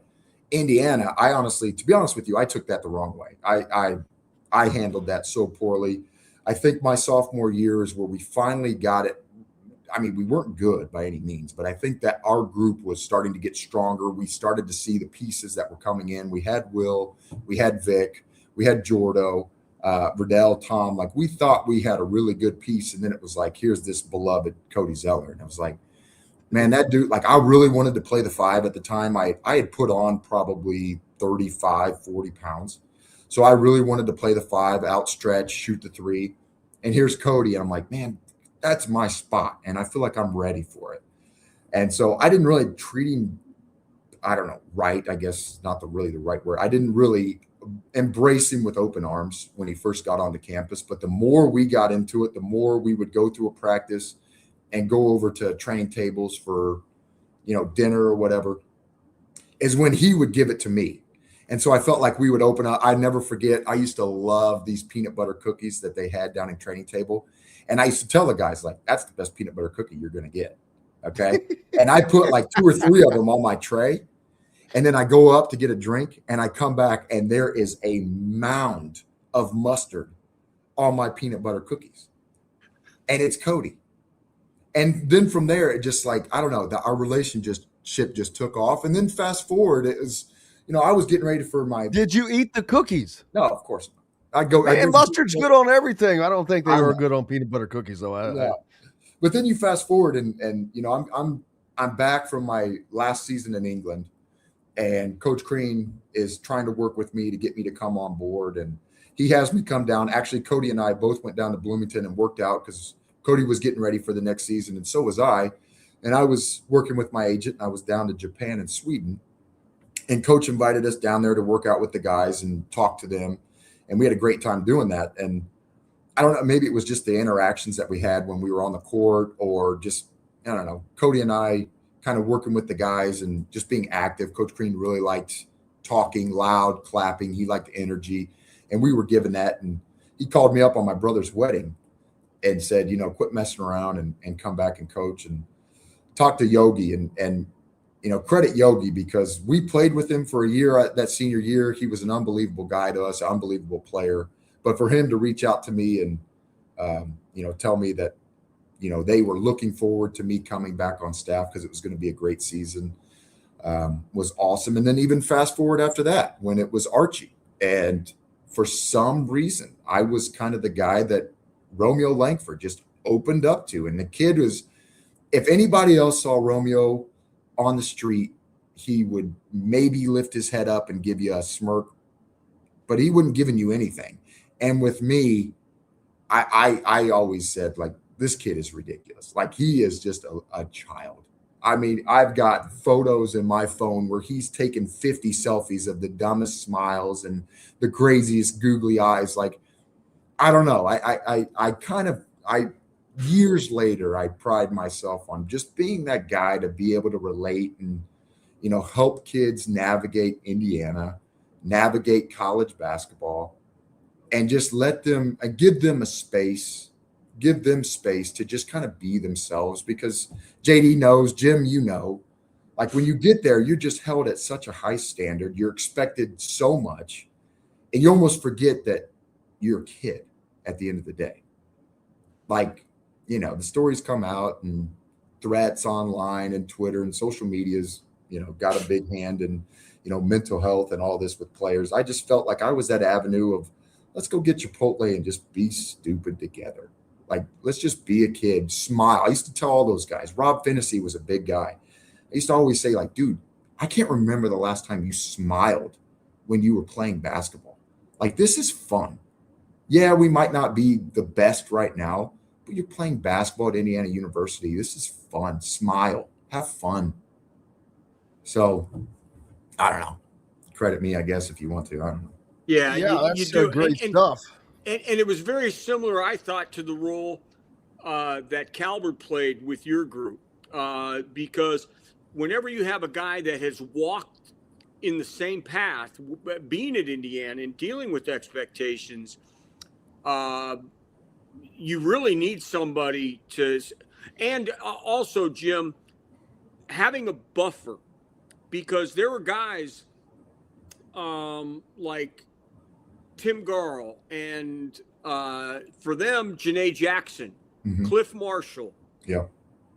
Indiana, to be honest with you, I took that the wrong way. I handled that so poorly. I think my sophomore year is where we finally got it. I mean, we weren't good by any means, but I think that our group was starting to get stronger. We started to see the pieces that were coming in. We had Will, we had Vic, we had Jordo, Verdell, Tom. Like we thought we had a really good piece. And then it was like, here's this beloved Cody Zeller. And I was like, man, that dude, like I really wanted to play the 5 at the time. I had put on probably 35, 40 pounds. So I really wanted to play the 5, outstretch, shoot the 3. And here's Cody. And I'm like, man, that's my spot. And I feel like I'm ready for it. And so I didn't really treat him, I don't know, right. I guess not really the right word. I didn't really embrace him with open arms when he first got onto campus. But the more we got into it, the more we would go through a practice and go over to training tables for, dinner or whatever, is when he would give it to me. And so I felt like we would open up. I never forget. I used to love these peanut butter cookies that they had down in training table. And I used to tell the guys, like, that's the best peanut butter cookie you're going to get. Okay. And I put like 2 or 3 of them on my tray. And then I go up to get a drink and I come back and there is a mound of mustard on my peanut butter cookies. And it's Cody. And then from there, it just like, I don't know, our relationship just took off. And then fast forward, it was, I was getting ready for my. Did you eat the cookies? No, of course not. And mustard's good on everything. I don't think they were good on peanut butter cookies, though. But then you fast forward and I'm back from my last season in England, and Coach Crean is trying to work with me to get me to come on board, and he has me come down. Actually, Cody and I both went down to Bloomington and worked out because Cody was getting ready for the next season, and so was I. And I was working with my agent, and I was down to Japan and Sweden. And Coach invited us down there to work out with the guys and talk to them. And we had a great time doing that. And I don't know, maybe it was just the interactions that we had when we were on the court, or just, I don't know, Cody and I kind of working with the guys and just being active. Coach Crean really liked talking loud, clapping. He liked energy. And we were given that. And he called me up on my brother's wedding and said, quit messing around and come back and coach, and talk to Yogi and credit Yogi, because we played with him for a year that senior year. He was an unbelievable guy to us, an unbelievable player. But for him to reach out to me and, tell me that, they were looking forward to me coming back on staff because it was going to be a great season, was awesome. And then even fast forward after that, when it was Archie. And for some reason, I was kind of the guy that Romeo Langford just opened up to. And the kid was, if anybody else saw Romeo on the street, he would maybe lift his head up and give you a smirk, but he wouldn't giving you anything. And with me, I always said, like, this kid is ridiculous. Like, he is just a child. I mean, I've got photos in my phone where he's taken 50 selfies of the dumbest smiles and the craziest googly eyes. Like, I don't know. I years later, I pride myself on just being that guy to be able to relate and, help kids navigate Indiana, navigate college basketball, and just let them give them space to just kind of be themselves. Because JD knows, Jim, like, when you get there, you're just held at such a high standard. You're expected so much, and you almost forget that you're a kid at the end of the day. Like, the stories come out and threats online and Twitter and social media's, got a big hand in, mental health and all this with players. I just felt like I was that avenue of, let's go get Chipotle and just be stupid together. Like, let's just be a kid, smile. I used to tell all those guys. Rob Finnessy was a big guy. I used to always say, like, dude, I can't remember the last time you smiled when you were playing basketball. Like, this is fun. Yeah, we might not be the best right now, but you're playing basketball at Indiana University. This is fun. Smile. Have fun. So, I don't know. Credit me, I guess, if you want to. I don't know. Yeah, that's great stuff. And it was very similar, I thought, to the role that Calvert played with your group. Because whenever you have a guy that has walked in the same path, being at Indiana and dealing with expectations, you really need somebody to, and also, Jim, having a buffer, because there were guys like Tim Garl and for them, Janae Jackson, Cliff Marshall. Yeah.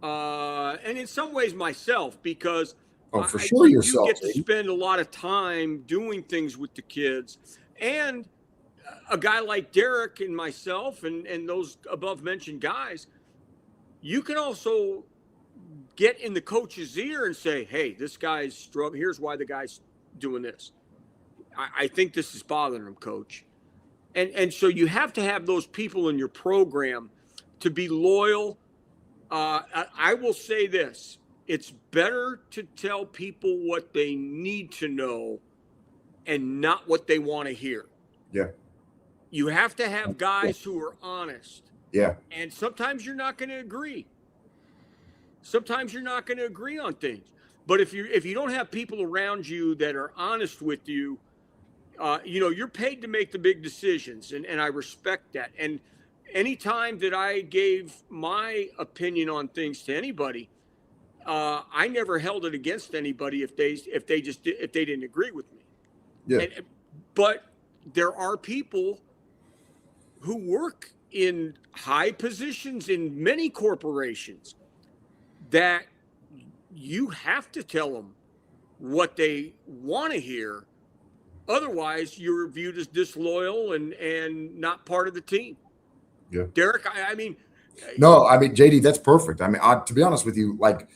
And in some ways myself, because for sure yourself, you get to spend a lot of time doing things with the kids. And a guy like Derek and myself and those above mentioned guys, you can also get in the coach's ear and say, hey, this guy's struggling. Here's why the guy's doing this. I think this is bothering him, coach. And so you have to have those people in your program to be loyal. I will say this. It's better to tell people what they need to know and not what they want to hear. Yeah. You have to have guys who are honest. Yeah. And sometimes you're not going to agree. Sometimes you're not going to agree on things. But if you don't have people around you that are honest with you, you're paid to make the big decisions, and I respect that. And anytime that I gave my opinion on things to anybody, I never held it against anybody if they didn't agree with me. Yeah. But there are people who work in high positions in many corporations that you have to tell them what they want to hear. Otherwise, you're viewed as disloyal and not part of the team. Yeah. Derek, I mean. No, I mean, JD, that's perfect. I mean, to be honest with you, like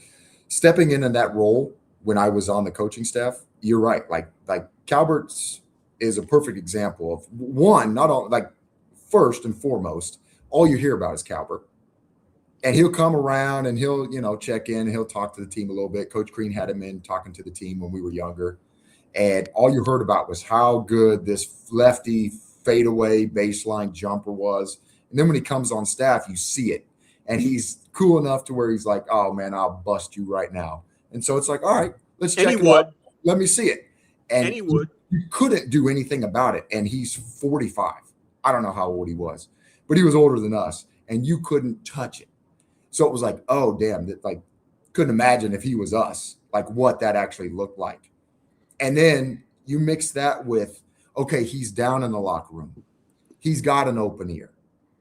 stepping in that role when I was on the coaching staff, you're right. Like Calbert's is a perfect example of one, not all, like first and foremost, all you hear about is Calbert. And he'll come around and he'll, check in, he'll talk to the team a little bit. Coach Crean had him in talking to the team when we were younger. And all you heard about was how good this lefty fadeaway baseline jumper was. And then when he comes on staff, you see it. And he's cool enough to where he's like, oh, man, I'll bust you right now. And so it's like, all right, let's check it out. Let me see it. And he would. You couldn't do anything about it. And he's 45. I don't know how old he was, but he was older than us. And you couldn't touch it. So it was like, oh, damn, like couldn't imagine if he was us, like what that actually looked like. And then you mix that with, okay, he's down in the locker room. He's got an open ear.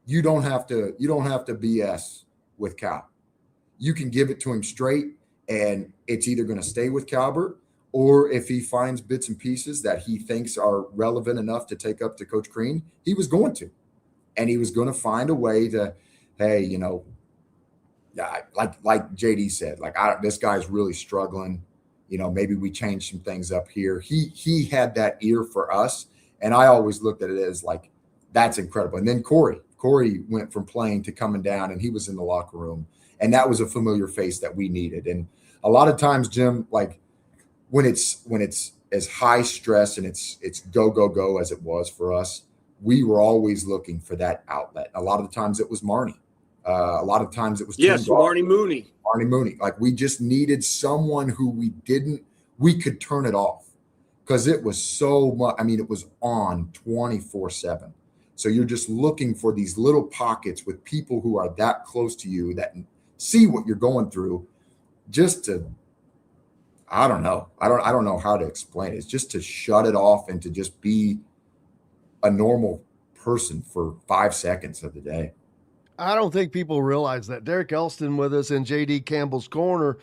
You don't have to BS with Cal. You can give it to him straight, and it's either going to stay with Calbert, or if he finds bits and pieces that he thinks are relevant enough to take up to Coach Crean, he was going to. And he was going to find a way to, hey, like JD said, this guy's really struggling. Maybe we change some things up here. He had that ear for us, and I always looked at it as like, that's incredible. And then Corey went from playing to coming down, and he was in the locker room, and that was a familiar face that we needed. And a lot of times, Jim, like when it's as high stress and it's go as it was for us, we were always looking for that outlet. A lot of the times it was Marnie. A lot of times it was Marnie Mooney. Like we just needed someone who we could turn it off because it was so much. I mean, it was on 24/7. So you're just looking for these little pockets with people who are that close to you that see what you're going through. Just to, I don't know. I don't know how to explain it. It's just to shut it off and to just be a normal person for 5 seconds of the day. I don't think people realize that. Derek Elston with us in JD Campbell's corner.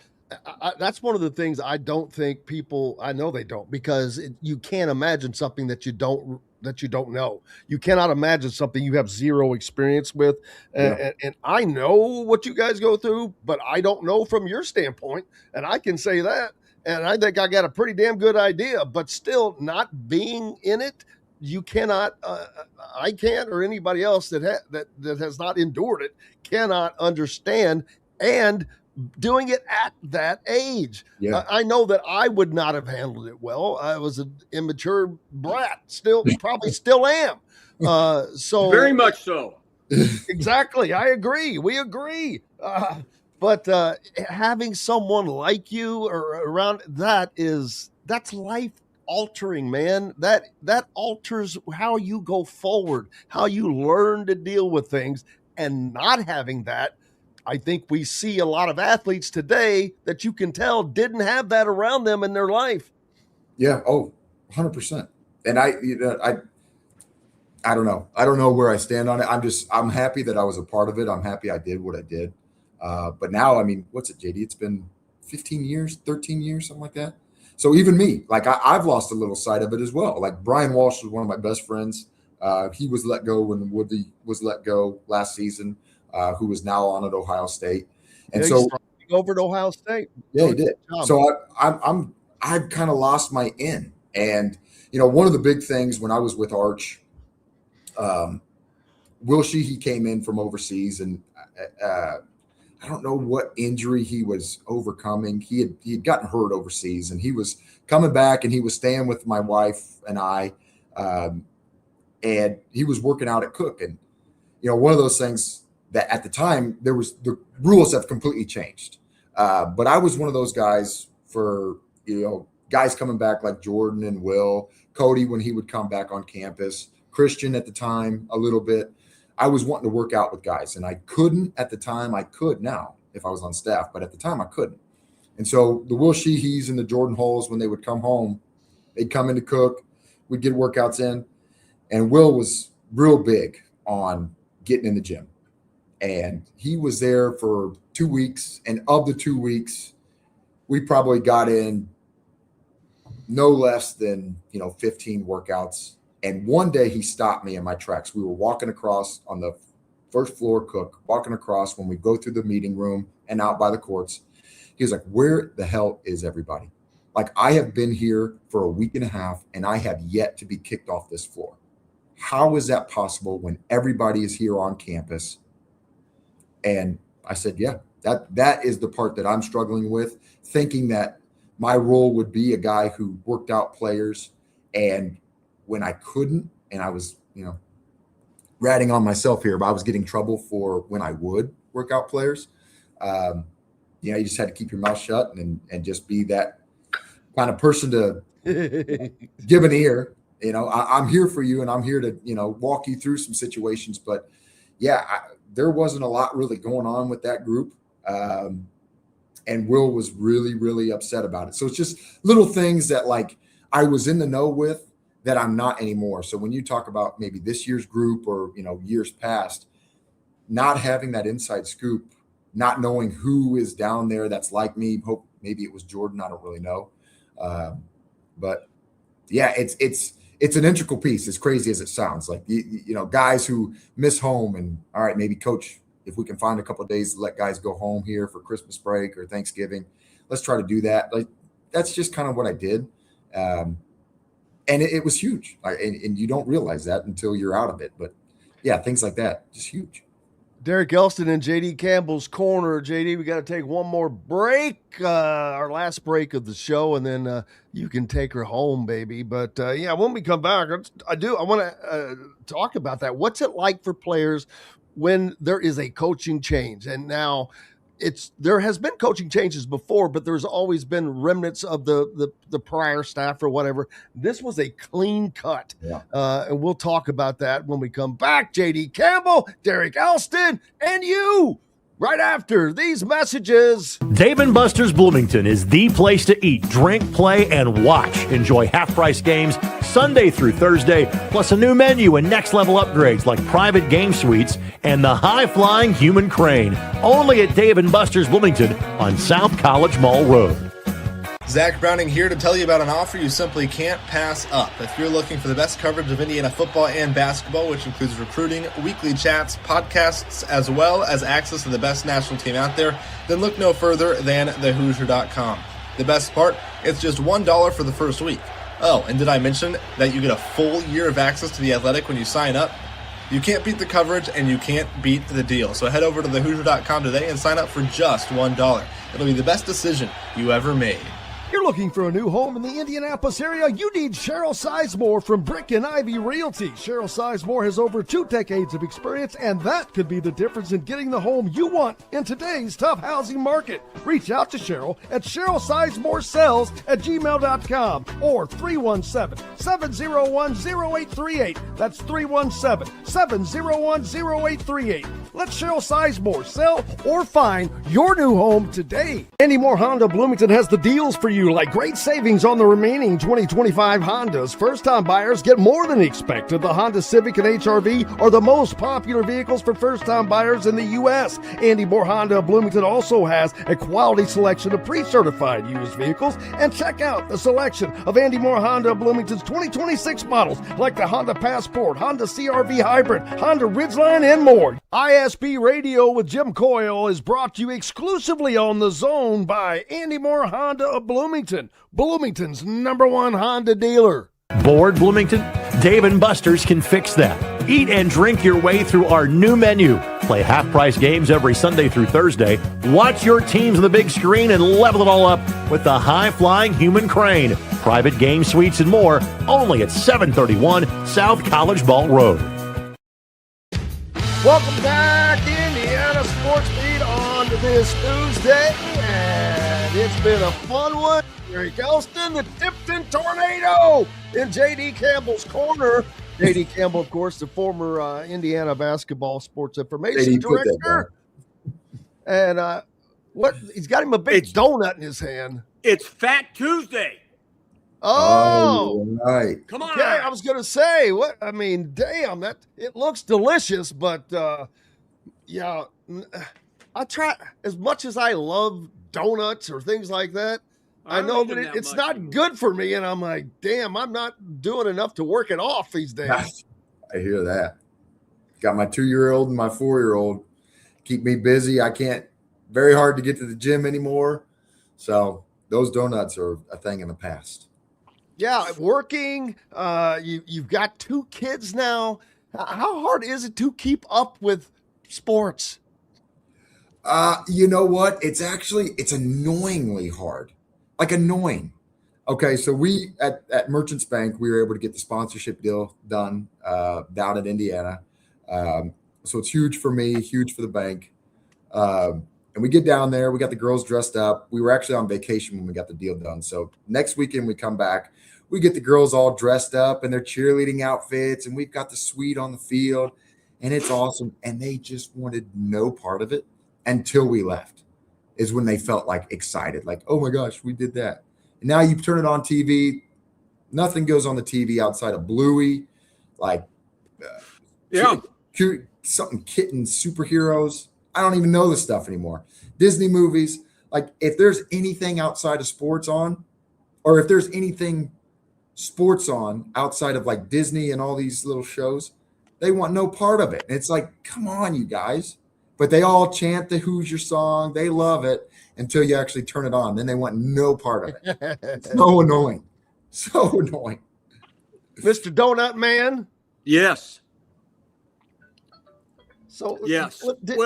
That's one of the things I don't think people, I know they don't, because you can't imagine something that you don't know. You cannot imagine something you have zero experience with. And I know what you guys go through, but I don't know from your standpoint. And I can say that. And I think I got a pretty damn good idea, but still not being in it. You cannot, I can't, or anybody else that has not endured it cannot understand, and doing it at that age. Yeah. I know that I would not have handled it well. I was an immature brat, probably still am. So very much so. Exactly. I agree. We agree. But having someone like you or around, that's life altering, man. That alters how you go forward, how you learn to deal with things. And not having that, I think we see a lot of athletes today that you can tell didn't have that around them in their life. Yeah. Oh, 100%. And I don't know. I don't know where I stand on it. I'm happy that I was a part of it. I'm happy I did what I did. But now, I mean, what's it, JD? It's been 15 years, 13 years, something like that. So even me, like I've lost a little sight of it as well. Like Brian Walsh was one of my best friends. He was let go when Woody was let go last season, who was now on at Ohio State. And so over to Ohio State. Yeah, he did. So I've kind of lost my in. And, one of the big things when I was with Arch, Wilshie, he came in from overseas, and I don't know what injury he was overcoming. He had gotten hurt overseas, and he was coming back, and he was staying with my wife and I, and he was working out at Cook. And, one of those things that at the time the rules have completely changed. But I was one of those guys for, guys coming back like Jordan and Will, Cody, when he would come back on campus, Christian at the time, a little bit. I was wanting to work out with guys, and I couldn't at the time. I could now if I was on staff, but at the time I couldn't. And so the Will Sheehees and the Jordan Hulls, when they would come home, they'd come in to cook. We'd get workouts in. And Will was real big on getting in the gym. And he was there for 2 weeks. And of the 2 weeks, we probably got in no less than, 15 workouts. And one day he stopped me in my tracks. We were walking across on the first floor, walking across when we go through the meeting room and out by the courts. He was like, where the hell is everybody? Like, I have been here for a week and a half and I have yet to be kicked off this floor. How is that possible when everybody is here on campus? And I said, yeah, that is the part that I'm struggling with, thinking that my role would be a guy who worked out players. And when I couldn't, and I was, ratting on myself here, but I was getting trouble for when I would work out players. You just had to keep your mouth shut and just be that kind of person to give an ear. I'm here for you and I'm here to, walk you through some situations. But yeah, there wasn't a lot really going on with that group. And Will was really, really upset about it. So it's just little things that like I was in the know with that I'm not anymore. So when you talk about maybe this year's group or, years past, not having that inside scoop, not knowing who is down there that's like me, hope maybe it was Jordan, I don't really know. But yeah, it's an integral piece, as crazy as it sounds. Like, guys who miss home and, all right, maybe coach, if we can find a couple of days to let guys go home here for Christmas break or Thanksgiving, let's try to do that. Like, that's just kind of what I did. And it was huge. And you don't realize that until you're out of it. But yeah, things like that, just huge. Derek Elston and JD Campbell's Corner. JD, we got to take one more break, our last break of the show, and then you can take her home, baby. But yeah, when we come back, I want to talk about that. What's it like for players when there is a coaching change? And now there has been coaching changes before, but there's always been remnants of the prior staff or whatever. This was a clean cut. Yeah. And we'll talk about that when we come back. JD Campbell, Derek Elston, and you right after these messages. Dave & Buster's Bloomington is the place to eat, drink, play, and watch. Enjoy half-price games Sunday through Thursday, plus a new menu and next-level upgrades like private game suites and the high-flying human crane. Only at Dave & Buster's Bloomington on South College Mall Road. Zach Browning here to tell you about an offer you simply can't pass up. If you're looking for the best coverage of Indiana football and basketball, which includes recruiting, weekly chats, podcasts, as well as access to the best national team out there, then look no further than thehoosier.com. The best part, it's just $1 for the first week. Oh, and did I mention that you get a full year of access to The Athletic when you sign up? You can't beat the coverage and you can't beat the deal. So head over to thehoosier.com today and sign up for just $1. It'll be the best decision you ever made. You're looking for a new home in the Indianapolis area? You need Cheryl Sizemore from Brick and Ivy Realty. Cheryl Sizemore has over 2 decades of experience, and that could be the difference in getting the home you want in today's tough housing market. Reach out to Cheryl at CherylSizemore@gmail.com or 317-701-0838. That's 317-701-0838. Let Cheryl Sizemore sell or find your new home today. Andy Moore Honda Bloomington has the deals for you, like great savings on the remaining 2025 Hondas. First-time buyers get more than expected. The Honda Civic and HR-V are the most popular vehicles for first-time buyers in the U.S. Andy Moore Honda Bloomington also has a quality selection of pre-certified used vehicles. And check out the selection of Andy Moore Honda Bloomington's 2026 models, like the Honda Passport, Honda CR-V Hybrid, Honda Ridgeline, and more. ISB Radio with Jim Coyle is brought to you exclusively on The Zone by Andy Moore Honda of Bloomington, Bloomington's #1 Honda dealer. Bored, Bloomington? Dave & Buster's can fix that. Eat and drink your way through our new menu. Play half-price games every Sunday through Thursday. Watch your teams on the big screen and level it all up with the high-flying human crane. Private game suites and more, only at 731 South College Mall Road. Welcome back, Indiana Sports Beat, on this Tuesday, and it's been a fun one. Derek Elston, the Tipton Tornado, in J.D. Campbell's Corner. J.D. Campbell, of course, the former Indiana basketball sports information director. And What? He's got him a big donut in his hand. It's Fat Tuesday. Oh, right. Come on. Okay, I was gonna say what? I mean, damn, that it looks delicious, but yeah, I try as much as I love donuts or things like that. I know that it's not good for me, and I'm like, damn, I'm not doing enough to work it off these days. I hear that. Got my 2-year-old and my 4-year-old keep me busy. I can't. Very hard to get to the gym anymore, so those donuts are a thing in the past. Yeah, working. You've got 2 kids now. How hard is it to keep up with sports? You know what? It's annoyingly hard. Like annoying. Okay, so we at Merchants Bank, we were able to get the sponsorship deal done down in Indiana. So it's huge for me, huge for the bank. And we get down there, we got the girls dressed up. We were actually on vacation when we got the deal done. So next weekend we come back, we get the girls all dressed up in their cheerleading outfits, and we've got the suite on the field, and it's awesome. And they just wanted no part of it until we left, is when they felt like excited, like, oh my gosh, we did that. And now you turn it on TV, nothing goes on the TV outside of Bluey, like cute, something kitten superheroes. I don't even know this stuff anymore. Disney movies, like if there's anything outside of sports on, or if there's anything sports on outside of like Disney and all these little shows, they want no part of it. And it's like, come on, you guys. But they all chant the Hoosier song. They love it until you actually turn it on. Then they want no part of it. It's so annoying. So annoying. Mr. Donut Man? Yes. So yes. Did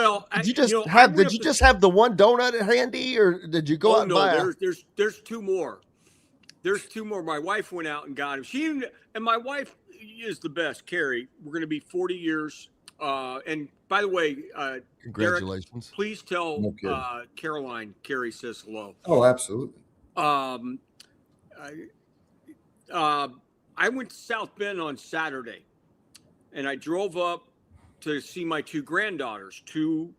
you just have the one donut handy, or did you go out and buy? There's 2 more. There's 2 more. My wife went out and got them. And my wife is the best. Carrie, we're going to be 40 years. And by the way, congratulations. Derek, please tell Caroline Carrie says hello. Oh, absolutely. I went to South Bend on Saturday, and I drove up to see my 2 granddaughters, 2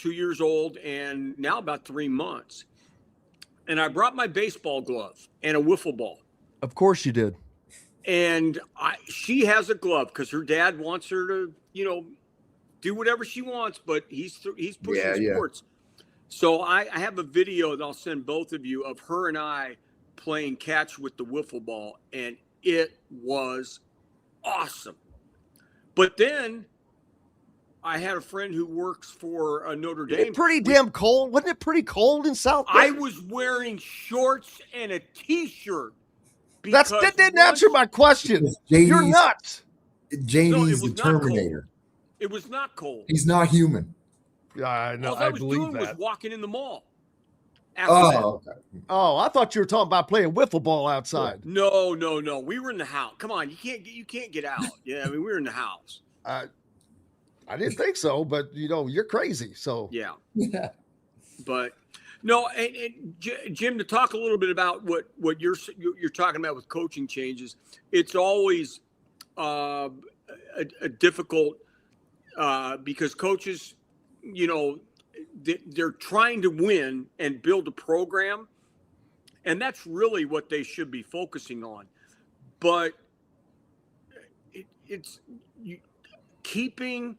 years old and now about 3 months. And I brought my baseball glove and a wiffle ball. Of course you did. And she has a glove because her dad wants her to, do whatever she wants, but he's pushing sports. So I have a video that I'll send both of you of her and I playing catch with the wiffle ball, and it was awesome. But then I had a friend who works for Notre Dame. Pretty damn cold. Wasn't it pretty cold in South Bend? I was wearing shorts and a T-shirt. That didn't answer my question. You're nuts. JD's the Terminator. It was not cold. He's not human. Yeah, I know. All I was doing was walking in the mall. Okay. Oh, I thought you were talking about playing wiffle ball outside. No. We were in the house. Come on, you can't get out. Yeah, I mean, we were in the house. I didn't think so, but you're crazy. So yeah. But no, and Jim, to talk a little bit about what you're talking about with coaching changes, it's always a difficult because coaches, they're trying to win and build a program, and that's really what they should be focusing on. But it's keeping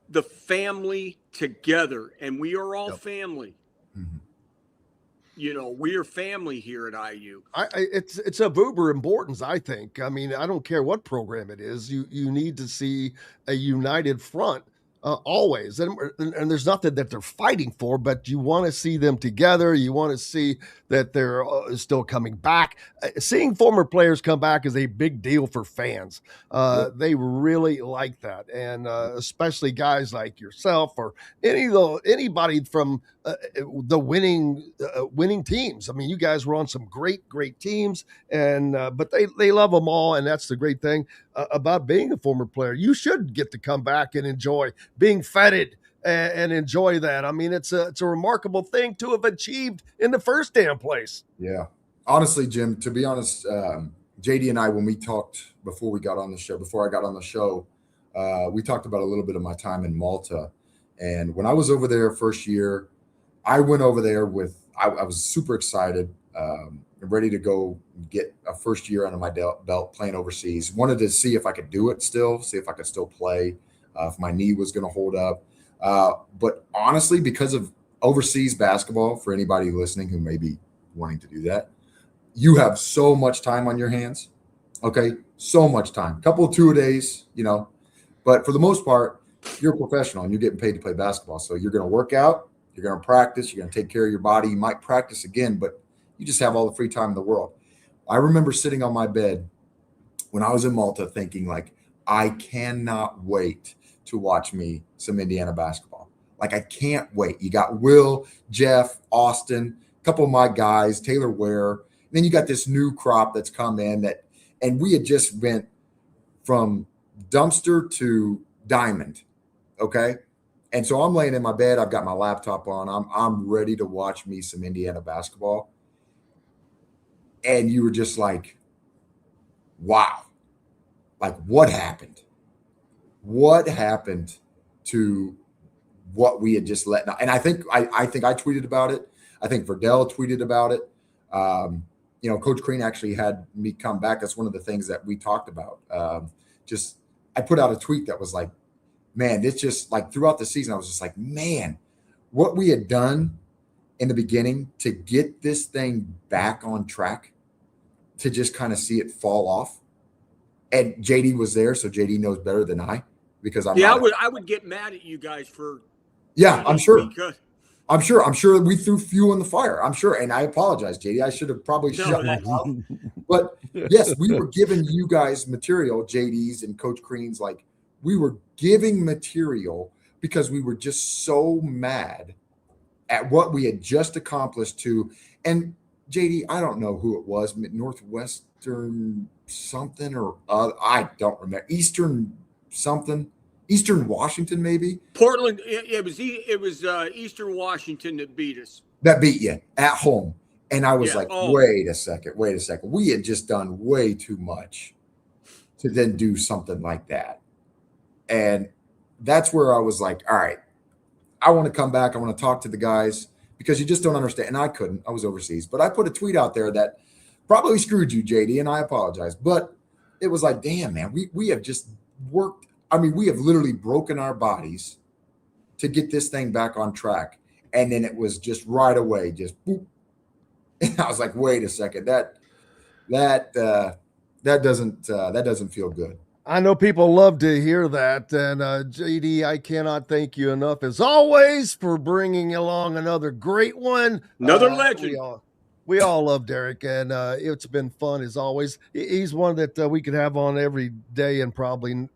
the family together, and we are all family. Mm-hmm. We are family here at IU. It's of uber importance, I think. I mean, I don't care what program it is. You need to see a united front always. And there's nothing that they're fighting for, but you want to see them together. You want to see that they're still coming back. Seeing former players come back is a big deal for fans. They really like that. And especially guys like yourself or anybody from the winning teams. I mean, you guys were on some great teams, and but they love them all, and that's the great thing about being a former player. You should get to come back and enjoy being feted and enjoy that. I mean, it's a remarkable thing to have achieved in the first damn place. Yeah, honestly, Jim. To be honest, JD and I, when we talked before I got on the show, we talked about a little bit of my time in Malta, and when I was over there first year. I went over there I was super excited, ready to go get a first year under my belt playing overseas. Wanted to see if I could do it still, see if I could still play, if my knee was going to hold up. But honestly, because of overseas basketball, for anybody listening who may be wanting to do that, you have so much time on your hands. Okay. So much time, couple of 2-a-days, but for the most part, you're a professional and you're getting paid to play basketball. So you're going to work out, you're going to practice, you're going to take care of your body. You might practice again, but you just have all the free time in the world. I remember sitting on my bed when I was in Malta thinking, like, I cannot wait to watch me some Indiana basketball. Like, I can't wait. You got Will, Jeff, Austin, a couple of my guys, Taylor Ware. Then you got this new crop that's come in and we had just went from dumpster to diamond. Okay. And so I'm laying in my bed. I've got my laptop on. I'm ready to watch me some Indiana basketball. And you were just like, wow, like what happened? What happened to what we had just let? And I think I tweeted about it. I think Verdell tweeted about it. Coach Crean actually had me come back. That's one of the things that we talked about. I put out a tweet that was like, man, it's just like throughout the season, I was just like, man, what we had done in the beginning to get this thing back on track, to just kind of see it fall off. And JD was there, so JD knows better than I, because I would get mad at you guys for. Yeah, I'm sure. I'm sure we threw fuel in the fire. I'm sure. And I apologize, JD. I should have probably shut my mouth. But yes, we were giving you guys material, JD's and Coach Crean's, like we were giving material because we were just so mad at what we had just accomplished and JD, I don't know who it was, Northwestern something or I don't remember. Eastern Washington, maybe. Portland. It was Eastern Washington that beat us. That beat you at home. And I was wait a second. We had just done way too much to then do something like that. And that's where I was like, all right, I want to come back. I want to talk to the guys because you just don't understand. And I couldn't. I was overseas. But I put a tweet out there that probably screwed you, JD, and I apologize. But it was like, damn, man, we have just worked. I mean, we have literally broken our bodies to get this thing back on track. And then it was just right away, just boop. And I was like, wait a second, that doesn't feel good. I know people love to hear that. And JD, I cannot thank you enough, as always, for bringing along another great one. Another legend. We all love Derek, and it's been fun as always. He's one that we could have on every day and probably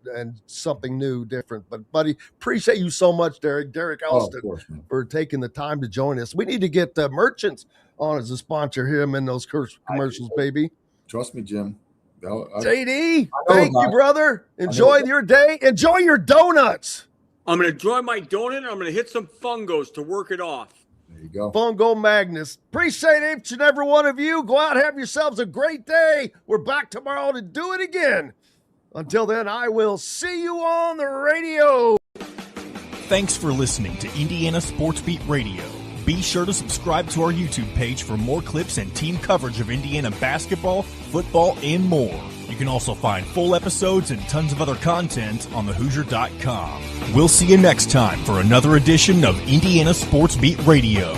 something new, different. But, buddy, appreciate you so much, Derek. Derek Elston, for taking the time to join us. We need to get Merchants on as a sponsor, hear him in those commercials, baby. Trust me, Jim. JD, thank you, brother. Enjoy your day. Enjoy your donuts. I'm going to enjoy my donut, and I'm going to hit some fungos to work it off. There you go. Fungo Magnus. Appreciate each and every one of you. Go out, have yourselves a great day. We're back tomorrow to do it again. Until then, I will see you on the radio. Thanks for listening to Indiana Sports Beat Radio. Be sure to subscribe to our YouTube page for more clips and team coverage of Indiana basketball, football, and more. You can also find full episodes and tons of other content on thehoosier.com. We'll see you next time for another edition of Indiana Sports Beat Radio.